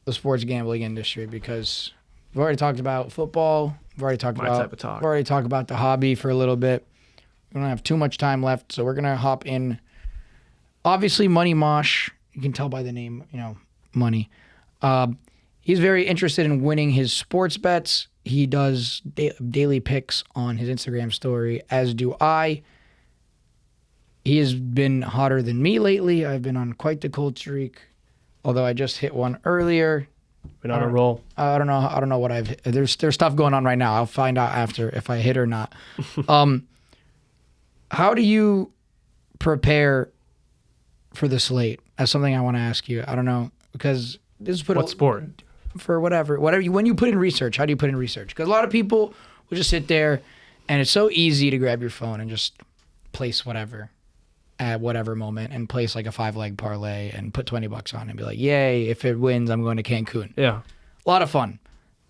the sports gambling industry, because we've already talked about football. We've already talked about the hobby for a little bit. We don't have too much time left, so we're gonna hop in. Obviously, Money Mosh. You can tell by the name, Money. He's very interested in winning his sports bets. He does daily picks on his Instagram story, as do I. He has been hotter than me lately. I've been on quite the cold streak. Although I just hit one earlier.
Been on a roll.
I don't know what I've hit. There's stuff going on right now. I'll find out after if I hit or not. How do you prepare for the slate? That's something I want to ask you. I don't know, because this is
What sport?
For whatever when you put in research. How do you put in research? Because a lot of people will just sit there, and it's so easy to grab your phone and just place whatever at whatever moment and place like a 5-leg parlay and put $20 on it and be like, yay, if it wins, I'm going to Cancun.
Yeah.
A lot of fun.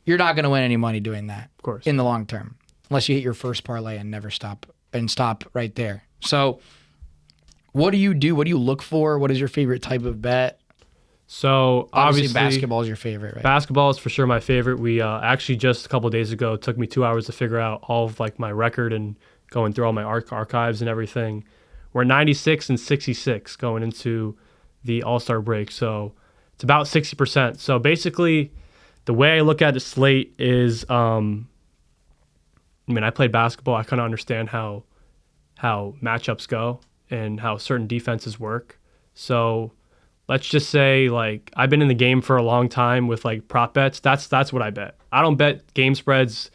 You're not going to win any money doing that.
Of course.
In the long term, unless you hit your first parlay and never stop right there. So what do you do? What do you look for? What is your favorite type of bet?
So obviously
basketball is your favorite, right?
Basketball is for sure my favorite. We actually just a couple of days ago, it took me 2 hours to figure out all of like my record and going through all my archives and everything. We're 96 and 66 going into the All-Star break, so it's about 60%. So basically, the way I look at the slate is, I played basketball. I kind of understand how matchups go and how certain defenses work. So let's just say, like, I've been in the game for a long time with like prop bets. That's what I bet. I don't bet game spreads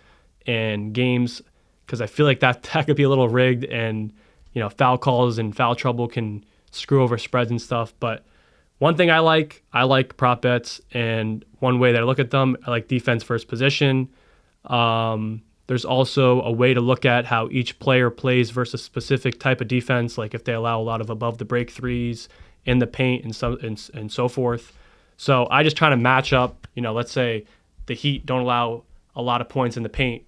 and games because I feel like that could be a little rigged, and foul calls and foul trouble can screw over spreads and stuff. But one thing I like prop bets, and one way that I look at them, I like defense first position. There's also a way to look at how each player plays versus a specific type of defense, like if they allow a lot of above the break threes in the paint and so forth. So I just try to match up, let's say the Heat don't allow a lot of points in the paint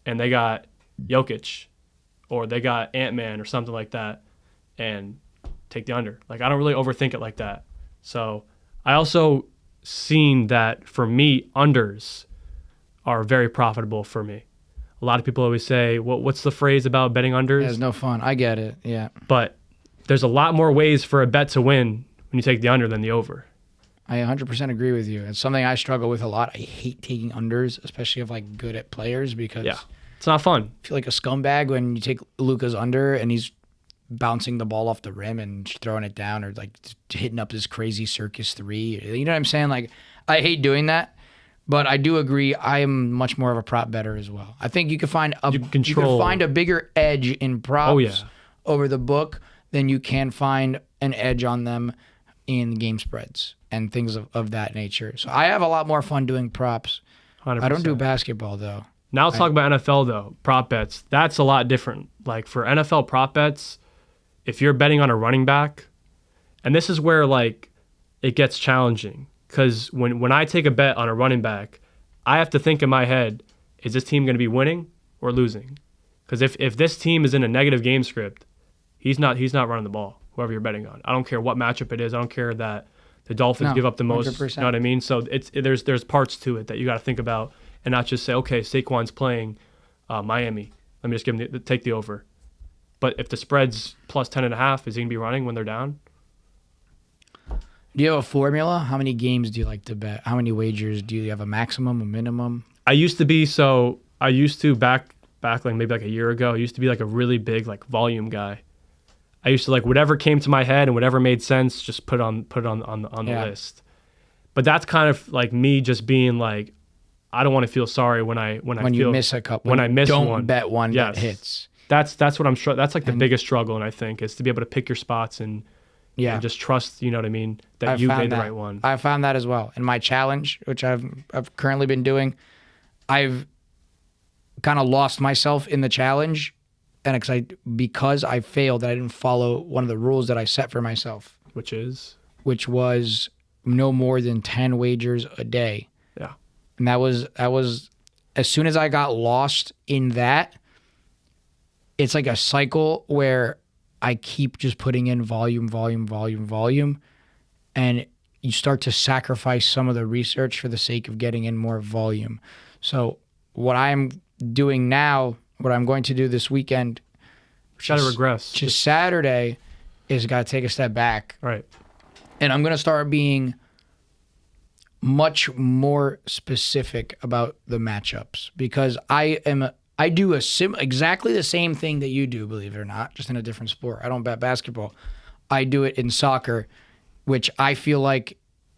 and they got Jokic, or they got Ant-Man or something like that, and take the under. Like, I don't really overthink it like that. So I also seen that for me, unders are very profitable for me. A lot of people always say, what's the phrase about betting unders?
Yeah, it's no fun. I get it, yeah.
But there's a lot more ways for a bet to win when you take the under than the over.
I 100% agree with you. It's something I struggle with a lot. I hate taking unders, especially of like good at players, because
it's not fun.
I feel like a scumbag when you take Luka's under and he's bouncing the ball off the rim and throwing it down, or like hitting up this crazy circus three. You know what I'm saying? Like, I hate doing that, but I do agree. I am much more of a prop bettor as well. I think you can find a bigger edge in props over the book than you can find an edge on them in game spreads and things of that nature. So I have a lot more fun doing props.
100%.
I don't do basketball though.
Now let's talk about NFL though. Prop bets. That's a lot different. Like for NFL prop bets, if you're betting on a running back, and this is where like it gets challenging, because when I take a bet on a running back, I have to think in my head, is this team going to be winning or losing? Because if this team is in a negative game script, he's not running the ball, whoever you're betting on. I don't care what matchup it is. I don't care that the Dolphins give up the most.
100%.
You know what I mean? So there's parts to it that you got to think about, and not just say, okay, Saquon's playing Miami. Let me just give him take the over. But if the spread's plus 10.5, is he going to be running when they're down?
Do you have a formula? How many games do you like to bet? How many wagers? Do you have a maximum, a minimum?
I used to back like maybe like a year ago, I used to be like a really big like volume guy. I used to like whatever came to my head and whatever made sense, just put on the list. But that's kind of like me just being like, I don't want to feel sorry when I miss
a couple.
When I miss
don't
one.
bet one that hits.
That's what I'm sure. That's like the biggest struggle, and I think is to be able to pick your spots and just trust. You know what I mean? That you made the right one.
I found that as well in my challenge, which I've currently been doing. I've kind of lost myself in the challenge, and because I failed, I didn't follow one of the rules that I set for myself, which was no more than 10 wagers a day.
Yeah,
and that was as soon as I got lost in that. It's like a cycle where I keep just putting in volume, and you start to sacrifice some of the research for the sake of getting in more volume. So what I'm doing now, what I'm going to do this weekend,
regress.
Just Saturday, is got to take a step back.
Right.
And I'm going to start being much more specific about the matchups because I do exactly the same thing that you do, believe it or not, just in a different sport. I don't bet basketball. I do it in soccer, which I feel like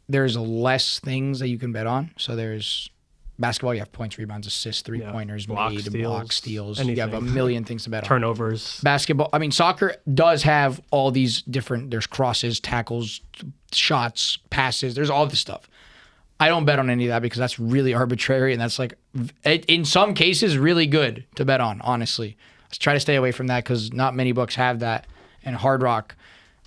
there's less things that you can bet on. So there's basketball, you have points, rebounds, assists, three-pointers, block steals.
Anything.
You have a million things to bet on.
Turnovers.
Basketball, soccer does have all these different, there's crosses, tackles, shots, passes, there's all this stuff. I don't bet on any of that because that's really arbitrary and that's like, in some cases, really good to bet on, honestly. Let's try to stay away from that because not many books have that. And Hard Rock,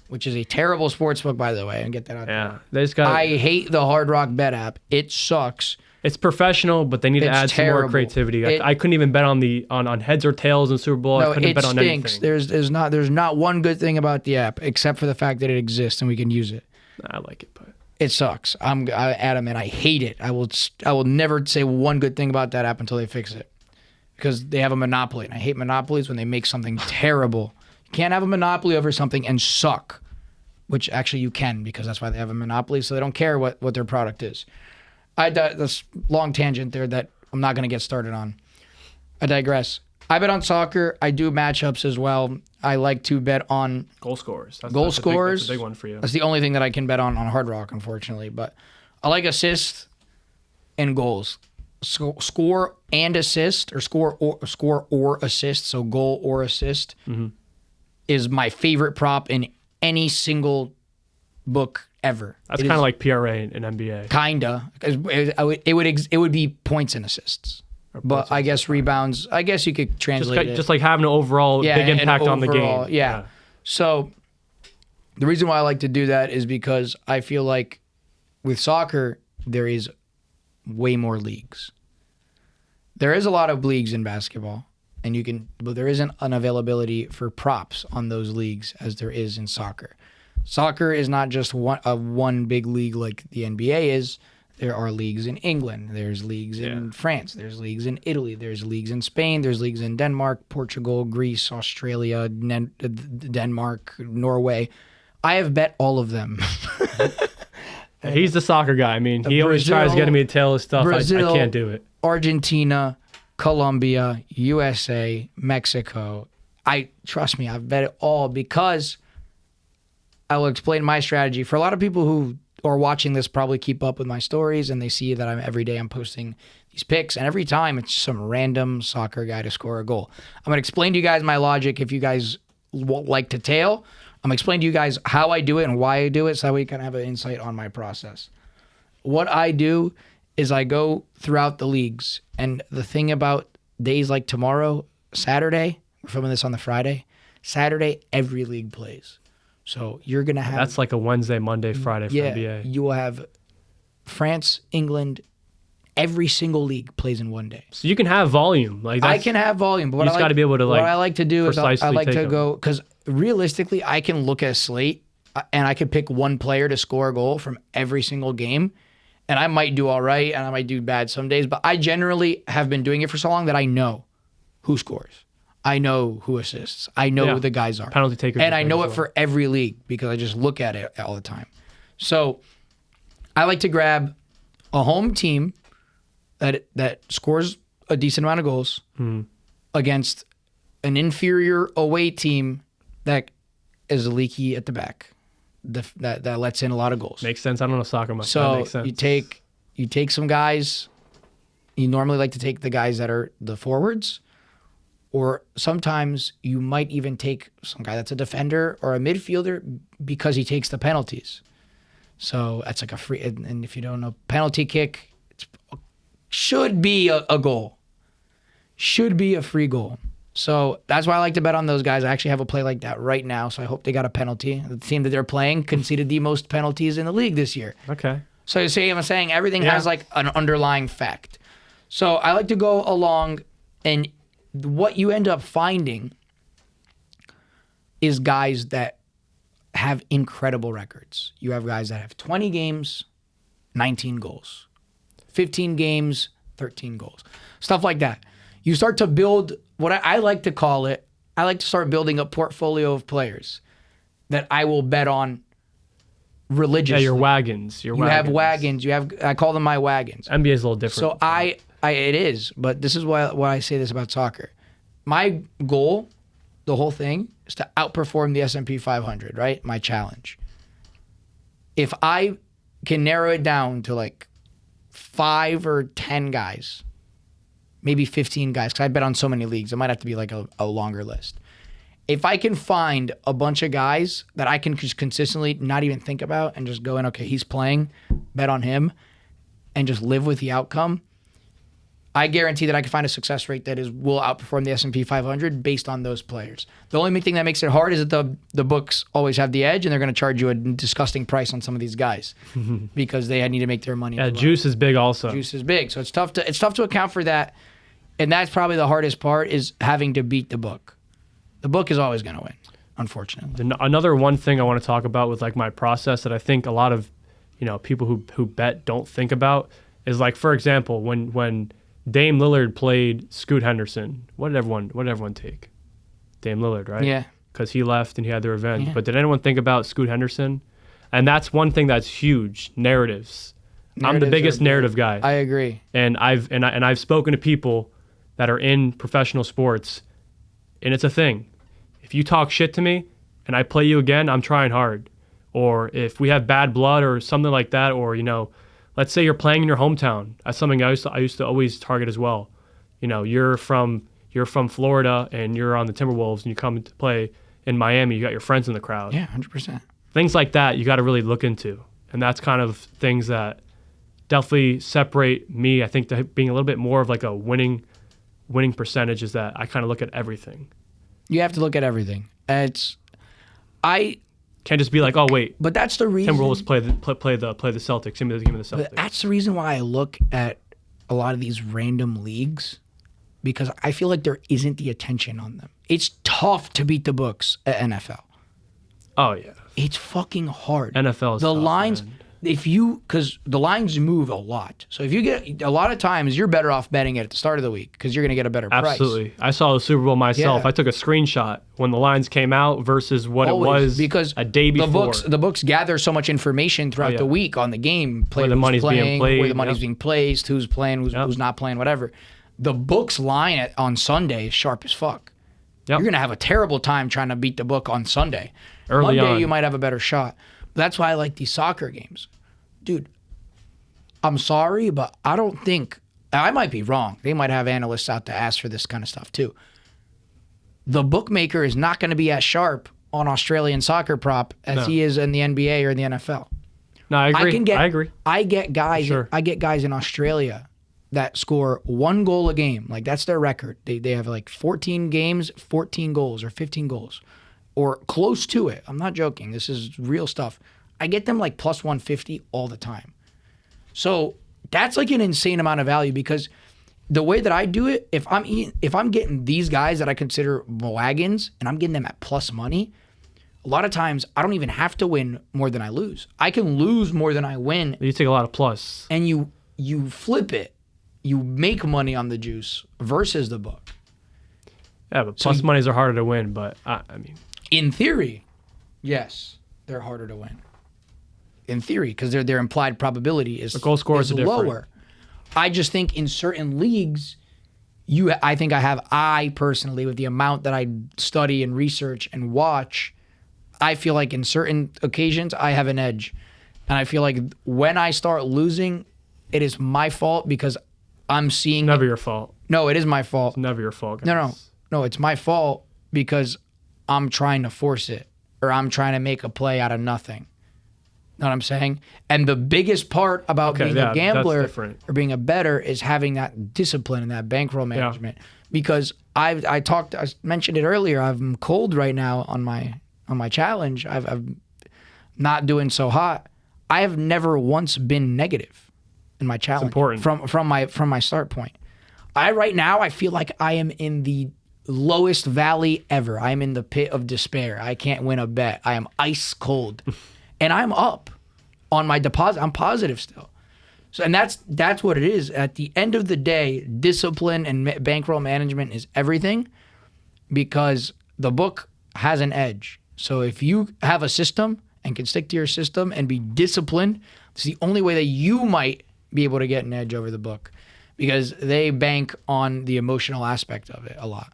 which is a terrible sports book, by the way, and get that out there. I hate the Hard Rock bet app. It sucks.
It's professional, but they need to add some more creativity. I couldn't even bet on heads or tails in Super Bowl. I couldn't bet on anything.
There's not one good thing about the app except for the fact that it exists and we can use it.
I like it, but
it sucks. I'm adamant. I hate it. I will never say one good thing about that app until they fix it, because they have a monopoly, and I hate monopolies when they make something terrible. You can't have a monopoly over something and suck, which actually you can, because that's why they have a monopoly, so they don't care what their product is. That's long tangent there that I'm not going to get started on. I digress. I bet on soccer. I do matchups as well. I like to bet on
goal scorers. That's a big one for you.
That's the only thing that I can bet on Hard Rock, unfortunately. But I like assists and goals. Score and assist, or score or assist. So goal or assist is my favorite prop in any single book ever.
That's kind of like PRA in NBA.
Kinda. It would be points and assists. But I guess rebounds, I guess you could translate it.
Just like having an overall big impact on the game.
Yeah. So the reason why I like to do that is because I feel like with soccer, there is way more leagues. There is a lot of leagues in basketball, but there isn't an availability for props on those leagues as there is in soccer. Soccer is not just one big league like the NBA is. There are leagues in England. There's leagues in France. There's leagues in Italy. There's leagues in Spain. There's leagues in Denmark, Portugal, Greece, Australia, Denmark, Norway. I have bet all of them.
He's the soccer guy. I mean, he always tries getting me to tell his stuff. Brazil, I can't do it.
Argentina, Colombia, USA, Mexico. Trust me, I've bet it all because I will explain my strategy. For a lot of people who are watching this probably keep up with my stories, and they see that every day I'm posting these picks, and every time it's some random soccer guy to score a goal. I'm going to explain to you guys my logic if you guys like to tail. I'm going to explain to you guys how I do it and why I do it so that we can have an insight on my process. What I do is I go throughout the leagues, and the thing about days like tomorrow, Saturday, we're filming this on the Friday, Saturday, every league plays. So you're going to have...
That's like a Wednesday, Monday, Friday for NBA.
You will have France, England, every single league plays in one day.
So you can have volume.
I can have volume. But
you just got to be able to
what I like to do is I like to go... Because realistically, I can look at a slate and I could pick one player to score a goal from every single game. And I might do all right and I might do bad some days. But I generally have been doing it for so long that I know who scores. I know who assists. I know who the guys are.
Penalty takers.
And I know it for every league because I just look at it all the time. So I like to grab a home team that scores a decent amount of goals against an inferior away team that is leaky at the back, that lets in a lot of goals.
Makes sense. I don't know soccer much.
So
that makes sense.
you take some guys. You normally like to take the guys that are the forwards, Or sometimes you might even take some guy that's a defender or a midfielder because he takes the penalties. So that's like a free, and if you don't know, penalty kick should be a goal. Should be a free goal. So that's why I like to bet on those guys. I actually have a play like that right now, so I hope they got a penalty. The team that they're playing conceded the most penalties in the league this year.
Okay.
So you see, I'm saying everything has like an underlying fact. So I like to go along, and what you end up finding is guys that have incredible records. You have guys that have 20 games, 19 goals, 15 games, 13 goals, stuff like that. You start to build what I like to call it. I like to start building a portfolio of players that I will bet on religiously.
Yeah, your wagons.
You have wagons. I call them my wagons.
NBA is a little different.
So it is, but this is why I say this about soccer. My goal, the whole thing, is to outperform the S&P 500, right? My challenge. If I can narrow it down to like 5 or 10 guys, maybe 15 guys, because I bet on so many leagues, it might have to be like a longer list. If I can find a bunch of guys that I can just consistently not even think about and just go in, okay, he's playing, bet on him, and just live with the outcome, I guarantee that I can find a success rate that will outperform the S&P 500 based on those players. The only thing that makes it hard is that the books always have the edge, and they're going to charge you a disgusting price on some of these guys because they need to make their money.
Yeah, juice is big also.
Juice is big, so it's tough to account for that, and that's probably the hardest part is having to beat the book. The book is always going to win, unfortunately.
Another one thing I want to talk about with like my process that I think a lot of people who bet don't think about is like, for example, when Dame Lillard played Scoot Henderson, what did everyone take? Dame Lillard, right?
Yeah.
Because he left and he had the revenge.
Yeah.
But did anyone think about Scoot Henderson? And that's one thing that's huge, narratives. I'm the biggest narrative guy.
I agree.
And I've spoken to people that are in professional sports, and it's a thing. If you talk shit to me and I play you again, I'm trying hard. Or if we have bad blood or something like that, or let's say you're playing in your hometown. That's something I used to always target as well. You're from Florida and you're on the Timberwolves and you come to play in Miami. You got your friends in the crowd.
Yeah, 100%.
Things like that you got to really look into, and that's kind of things that definitely separate me. I think to being a little bit more of like a winning percentage is that I kind of look at everything.
You have to look at everything. Can't
just be like, oh wait,
but that's the reason
Timberwolves play the Celtics. Give me the Celtics.
But that's the reason why I look at a lot of these random leagues, because I feel like there isn't the attention on them. It's tough to beat the books at NFL.
Oh yeah,
it's fucking hard.
NFL is
the
tough,
lines.
Man.
Because the lines move a lot. So if you get a lot of times, you're better off betting it at the start of the week because you're going to get a better price.
Absolutely. I saw the Super Bowl myself. Yeah. I took a screenshot when the lines came out versus what
Always,
it was
because
a day before.
The books gather so much information throughout the week on the game.
Where the money's being played.
Where the money's being placed, who's playing, who's not playing, whatever. The book's line on Sunday is sharp as fuck. Yep. You're going to have a terrible time trying to beat the book on Sunday. Monday, you might have a better shot. But that's why I like these soccer games. Dude, I'm sorry, but I don't think, I might be wrong. They might have analysts out to ask for this kind of stuff too. The bookmaker is not going to be as sharp on Australian soccer prop as he is in the NBA or the NFL.
No, I agree. I agree.
I get guys in Australia that score 1 goal a game. Like that's their record. They have like 14 games, 14 goals or 15 goals or close to it. I'm not joking. This is real stuff. I get them like plus 150 all the time. So that's like an insane amount of value because the way that I do it, if I'm getting these guys that I consider wagons and I'm getting them at plus money, a lot of times I don't even have to win more than I lose. I can lose more than I win.
You take a lot of plus.
And you flip it. You make money on the juice versus the book.
Yeah, but plus monies are harder to win, but I mean.
In theory, yes, they're harder to win. In theory, because their implied probability is,
the goal scorers are
lower.
Different.
I just think in certain leagues, I personally, with the amount that I study and research and watch, I feel like in certain occasions I have an edge. And I feel like when I start losing, it is my fault because I'm seeing
Never your fault.
No, it is my fault.
It's never your fault, guys.
No. No, it's my fault because I'm trying to force it or I'm trying to make a play out of nothing. Know what I'm saying? And the biggest part about being a gambler or being a bettor is having that discipline and that bankroll management. Because I mentioned it earlier. I'm cold right now on my challenge. I'm not doing so hot. I have never once been negative in my challenge.
It's important.
From my start point. Right now I feel like I am in the lowest valley ever. I am in the pit of despair. I can't win a bet. I am ice cold. And I'm up on my deposit. I'm positive still. So, and that's what it is. At the end of the day, discipline and bankroll management is everything because the book has an edge. So if you have a system and can stick to your system and be disciplined, it's the only way that you might be able to get an edge over the book because they bank on the emotional aspect of it a lot.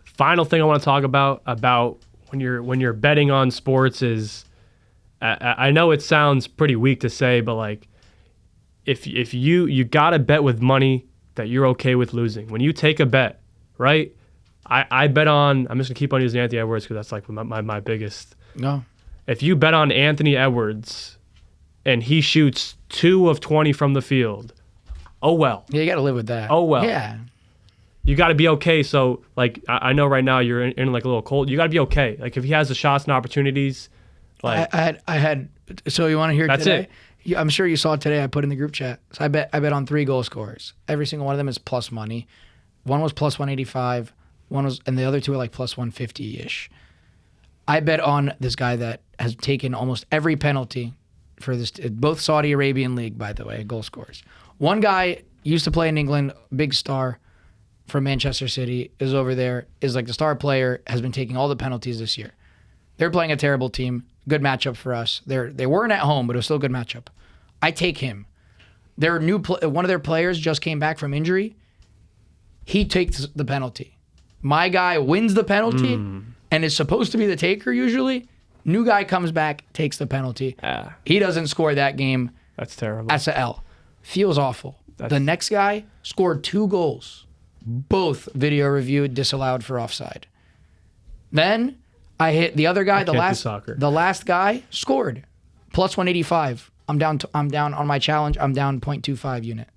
Final thing I want to talk about when you're betting on sports is, I know it sounds pretty weak to say, but like if you gotta bet with money that you're okay with losing. When you take a bet, right? I bet on. I'm just gonna keep on using Anthony Edwards because that's like my biggest.
No.
If you bet on Anthony Edwards, and he shoots 2 of 20 from the field, oh well.
Yeah, you got to live with that.
Oh well.
Yeah.
You got to be okay. So like I know right now you're in like a little cold. You got to be okay. Like if he has the shots and opportunities. Like
I had. So you want to hear
that's
today?
It.
I'm sure you saw today. I put in the group chat. So I bet on 3 goal scorers. Every single one of them is plus money. One was plus 185. And the other 2 are like plus 150-ish. I bet on this guy that has taken almost every penalty for this, both Saudi Arabian league, by the way, goal scorers. One guy used to play in England, big star from Manchester City, is over there, is like the star player, has been taking all the penalties this year. They're playing a terrible team. Good matchup for us. They weren't at home, but it was still a good matchup. I take him. Their one of their players just came back from injury. He takes the penalty. My guy wins the penalty and is supposed to be the taker usually. New guy comes back, takes the penalty. He doesn't score that game.
That's terrible.
That's a L. Feels awful. The next guy scored 2 goals. Both video reviewed, disallowed for offside. Then I hit the other guy. The last guy scored plus 185. I'm down on my challenge. I'm down 0.25 unit.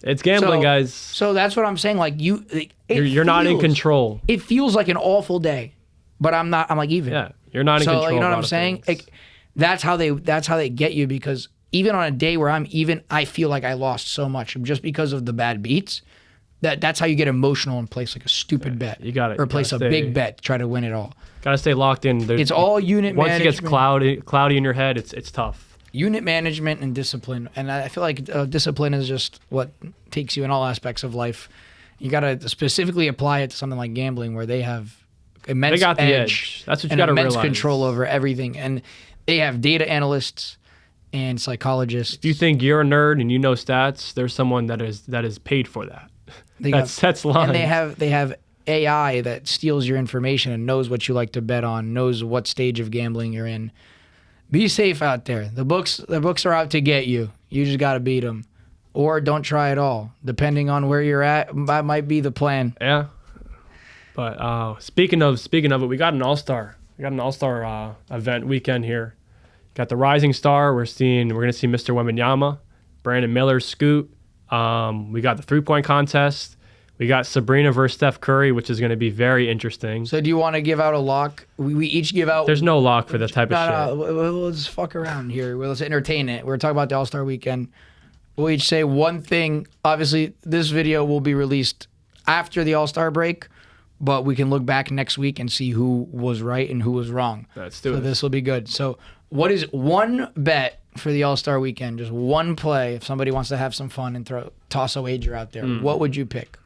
It's gambling, guys.
So that's what I'm saying. Like
you're not in control.
It feels like an awful day, but I'm not. I'm like even.
Yeah, you're not in control.
So you know what I'm saying? Like, that's how they get you because even on a day where I'm even, I feel like I lost so much just because of the bad beats. That's how you get emotional and place like a stupid bet.
You got it.
Or place a big bet to try to win it all.
Got to stay locked in.
It's all unit management.
Once it gets cloudy in your head, it's tough.
Unit management and discipline. And I feel like discipline is just what takes you in all aspects of life. You got to specifically apply it to something like gambling where they have immense
the edge. That's what you got to realize.
Immense control over everything. And they have data analysts and psychologists.
If you think you're a nerd and you know stats, there's someone that is paid for that. That's lines.
And they have AI that steals your information and knows what you like to bet on, knows what stage of gambling you're in. Be safe out there. The books are out to get you. You just got to beat them. Or don't try at all. Depending on where you're at, that might be the plan.
Yeah. But speaking of it, we got an all-star. We got an all-star event weekend here. Got the Rising Star. We're going to see Mr. Wembanyama, Brandon Miller, Scoot. We got the 3-point contest. We got Sabrina versus Steph Curry, which is going to be very interesting.
So do you want to give out a lock? We each give out...
There's no lock for that type of shit.
No, we'll just fuck around here. Let's entertain it. We're talking about the All-Star Weekend. We'll each say one thing. Obviously, this video will be released after the All-Star break, but we can look back next week and see who was right and who was wrong.
Let's do it.
So this will be good. So what is one bet for the All-Star Weekend? Just one play. If somebody wants to have some fun and toss a wager out there, what would you pick?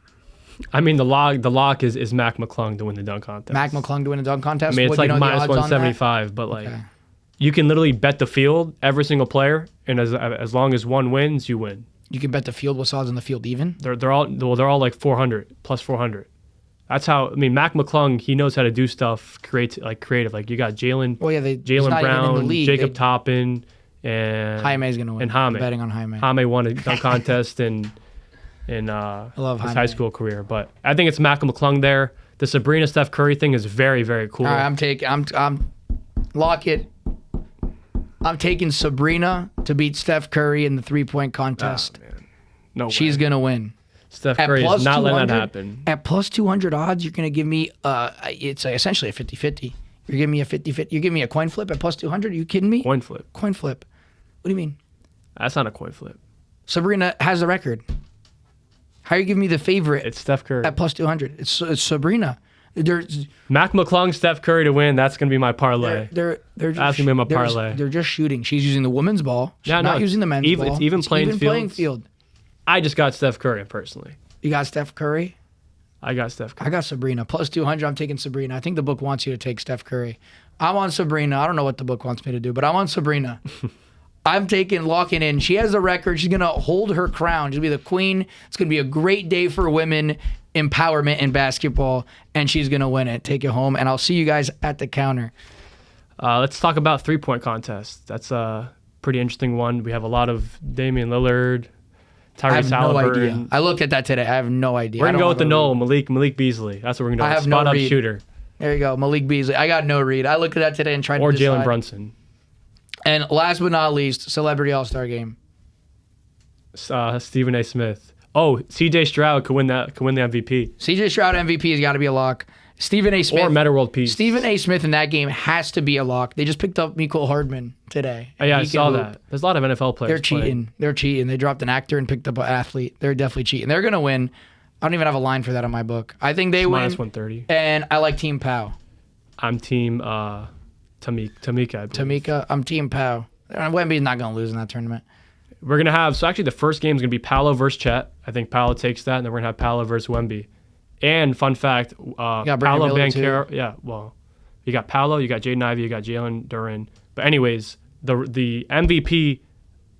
I mean, the lock is Mac McClung to win the dunk contest.
Mac McClung to win the dunk contest?
I mean, it's like minus 175, but like you can literally bet the field, every single player, and as long as one wins, you win.
You can bet the field. What's odds on the field even?
They're all like 400 plus 400. That's how. I mean, Mac McClung, he knows how to do stuff creative. Like you got Jalen Brown, Jacob Toppin, and
Jaime's gonna win.
And Jaime.
I'm betting on Jaime.
Jaime won a dunk contest, and in
love
his
Jaime.
high school career. But I think it's Malcolm McClung there. The Sabrina Steph Curry thing is very, very cool.
All right, I'm lock it. I'm taking Sabrina to beat Steph Curry in the 3-point contest.
Man. No
She's
way.
gonna win.
Steph Curry is not letting that happen.
At plus 200 odds, you're gonna give me it's essentially a 50-50. You're giving me a 50-50. You give me a coin flip at plus 200. Are you kidding me?
Coin flip.
Coin flip. What do you mean?
That's not a coin flip.
Sabrina has the record. How are you giving me the favorite
It's Steph Curry.
at plus 200? It's Sabrina.
Mac McClung, Steph Curry to win. That's going to be my parlay.
They're just,
That's gonna be my parlay.
They're just shooting. She's using the women's ball. She's
Yeah, no,
not using the men's ball.
It's even playing
field.
I just got Steph Curry personally.
You got Steph Curry?
I got Steph Curry.
I got Sabrina. Plus 200, I'm taking Sabrina. I think the book wants you to take Steph Curry. I'm on Sabrina. I don't know what the book wants me to do, but I'm on Sabrina. I'm locking in. She has a record. She's going to hold her crown. She'll be the queen. It's going to be a great day for women empowerment in basketball, and she's going to win it. Take it home, and I'll see you guys at the counter.
Let's talk about 3-point contest. That's a pretty interesting one. We have a lot of Damian Lillard,
I have
Tyrese
no idea.
Halliburton.
I looked at that today. I have no idea.
We're going to go with the Noel, Malik Beasley. That's what we're going to do.
I have no
Spot-up
read.
shooter.
There you go. Malik Beasley. I got no read. I looked at that today and tried
Or
to decide.
Jalen Brunson.
And last but not least, Celebrity All-Star Game.
Stephen A. Smith. Oh, C.J. Stroud could win the MVP.
CJ Stroud MVP has got to be a lock. Stephen A. Smith.
Or Meta World Peace.
Stephen A. Smith in that game has to be a lock. They just picked up Mecole Hardman today.
Oh, yeah, I
He can
saw
hoop.
that. There's a lot of NFL players.
They're cheating. They're cheating. They dropped an actor and picked up an athlete. They're definitely cheating. They're going to win. I don't even have a line for that on my book. I think they win.
Minus 130.
And I like Team Pow.
I'm team Tamika. I believe.
Tamika, I'm Team Pow. Wemby's not going to lose in that tournament.
We're going to have, so actually the first game is going to be Paolo versus Chet. I think Paolo takes that, and then we're going to have Paolo versus Wemby. And fun fact,
got Brandon
Paolo
Miller,
Banchero, yeah, well, you got Paolo, you got Jaden Ivey, you got Jalen Duren. But anyways, the MVP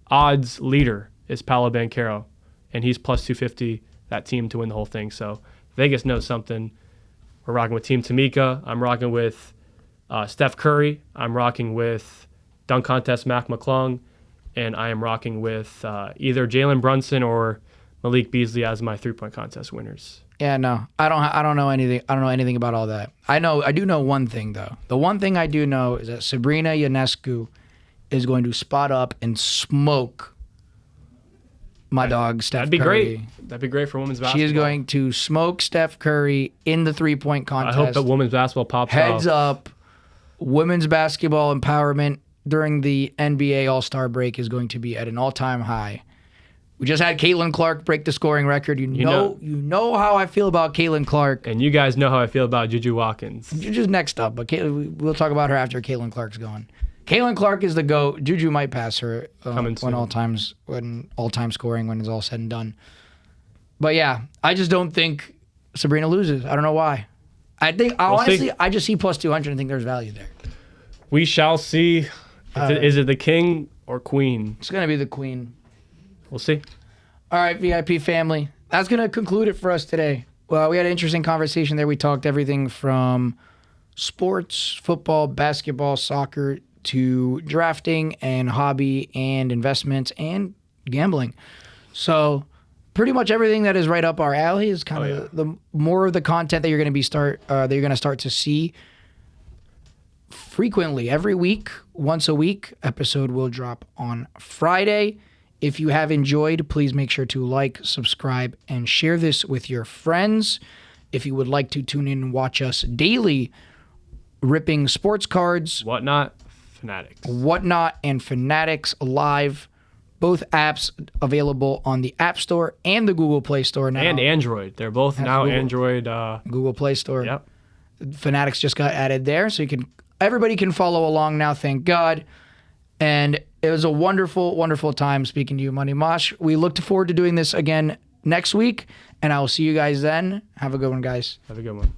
odds leader is Paolo Banchero, and he's plus 250, that team to win the whole thing. So Vegas knows something. We're rocking with Team Tamika. I'm rocking with Steph Curry. I'm rocking with dunk contest Mac McClung. And I am rocking with either Jalen Brunson or Malik Beasley as my 3-point contest winners.
Yeah, no, I don't know anything. I don't know anything about all that. I do know one thing though. The one thing I do know is that Sabrina Ionescu is going to spot up and smoke my dog Steph
That'd be
Curry.
great. That'd be great for women's basketball.
She is going to smoke Steph Curry in the 3-point
I
contest.
hope that women's basketball pops
Heads
off.
up, women's basketball empowerment during the NBA All-Star break is going to be at an all-time high. We just had Caitlin Clark break the scoring record. You know how I feel about Caitlin Clark.
And you guys know how I feel about Juju Watkins.
Juju's next up, but we'll talk about her after Caitlin Clark's gone. Caitlin Clark is the GOAT. Juju might pass her when all-time scoring when it's all said and done. But yeah, I just don't think Sabrina loses. I don't know why. I think honestly, I just see plus 200 and think there's value there.
We shall see. Is it the king or queen?
It's gonna be the queen.
We'll see.
All right, VIP family. That's going to conclude it for us today. Well, we had an interesting conversation there. We talked everything from sports, football, basketball, soccer, to drafting and hobby and investments and gambling. So pretty much everything that is right up our alley is kind of the more of the content that you're going to start to see frequently every week. Once a week, episode will drop on Friday. If you have enjoyed, please make sure to like, subscribe, and share this with your friends. If you would like to tune in and watch us daily, ripping sports cards,
Whatnot,
and Fanatics live, both apps available on the App Store and the Google Play Store now.
And Android. They're both now
Google.
Android.
Google Play Store.
Yep.
Fanatics just got added there, so everybody can follow along now, thank God. And it was a wonderful, wonderful time speaking to you, Money Mosh. We look forward to doing this again next week, and I will see you guys then. Have a good one, guys.
Have a good one.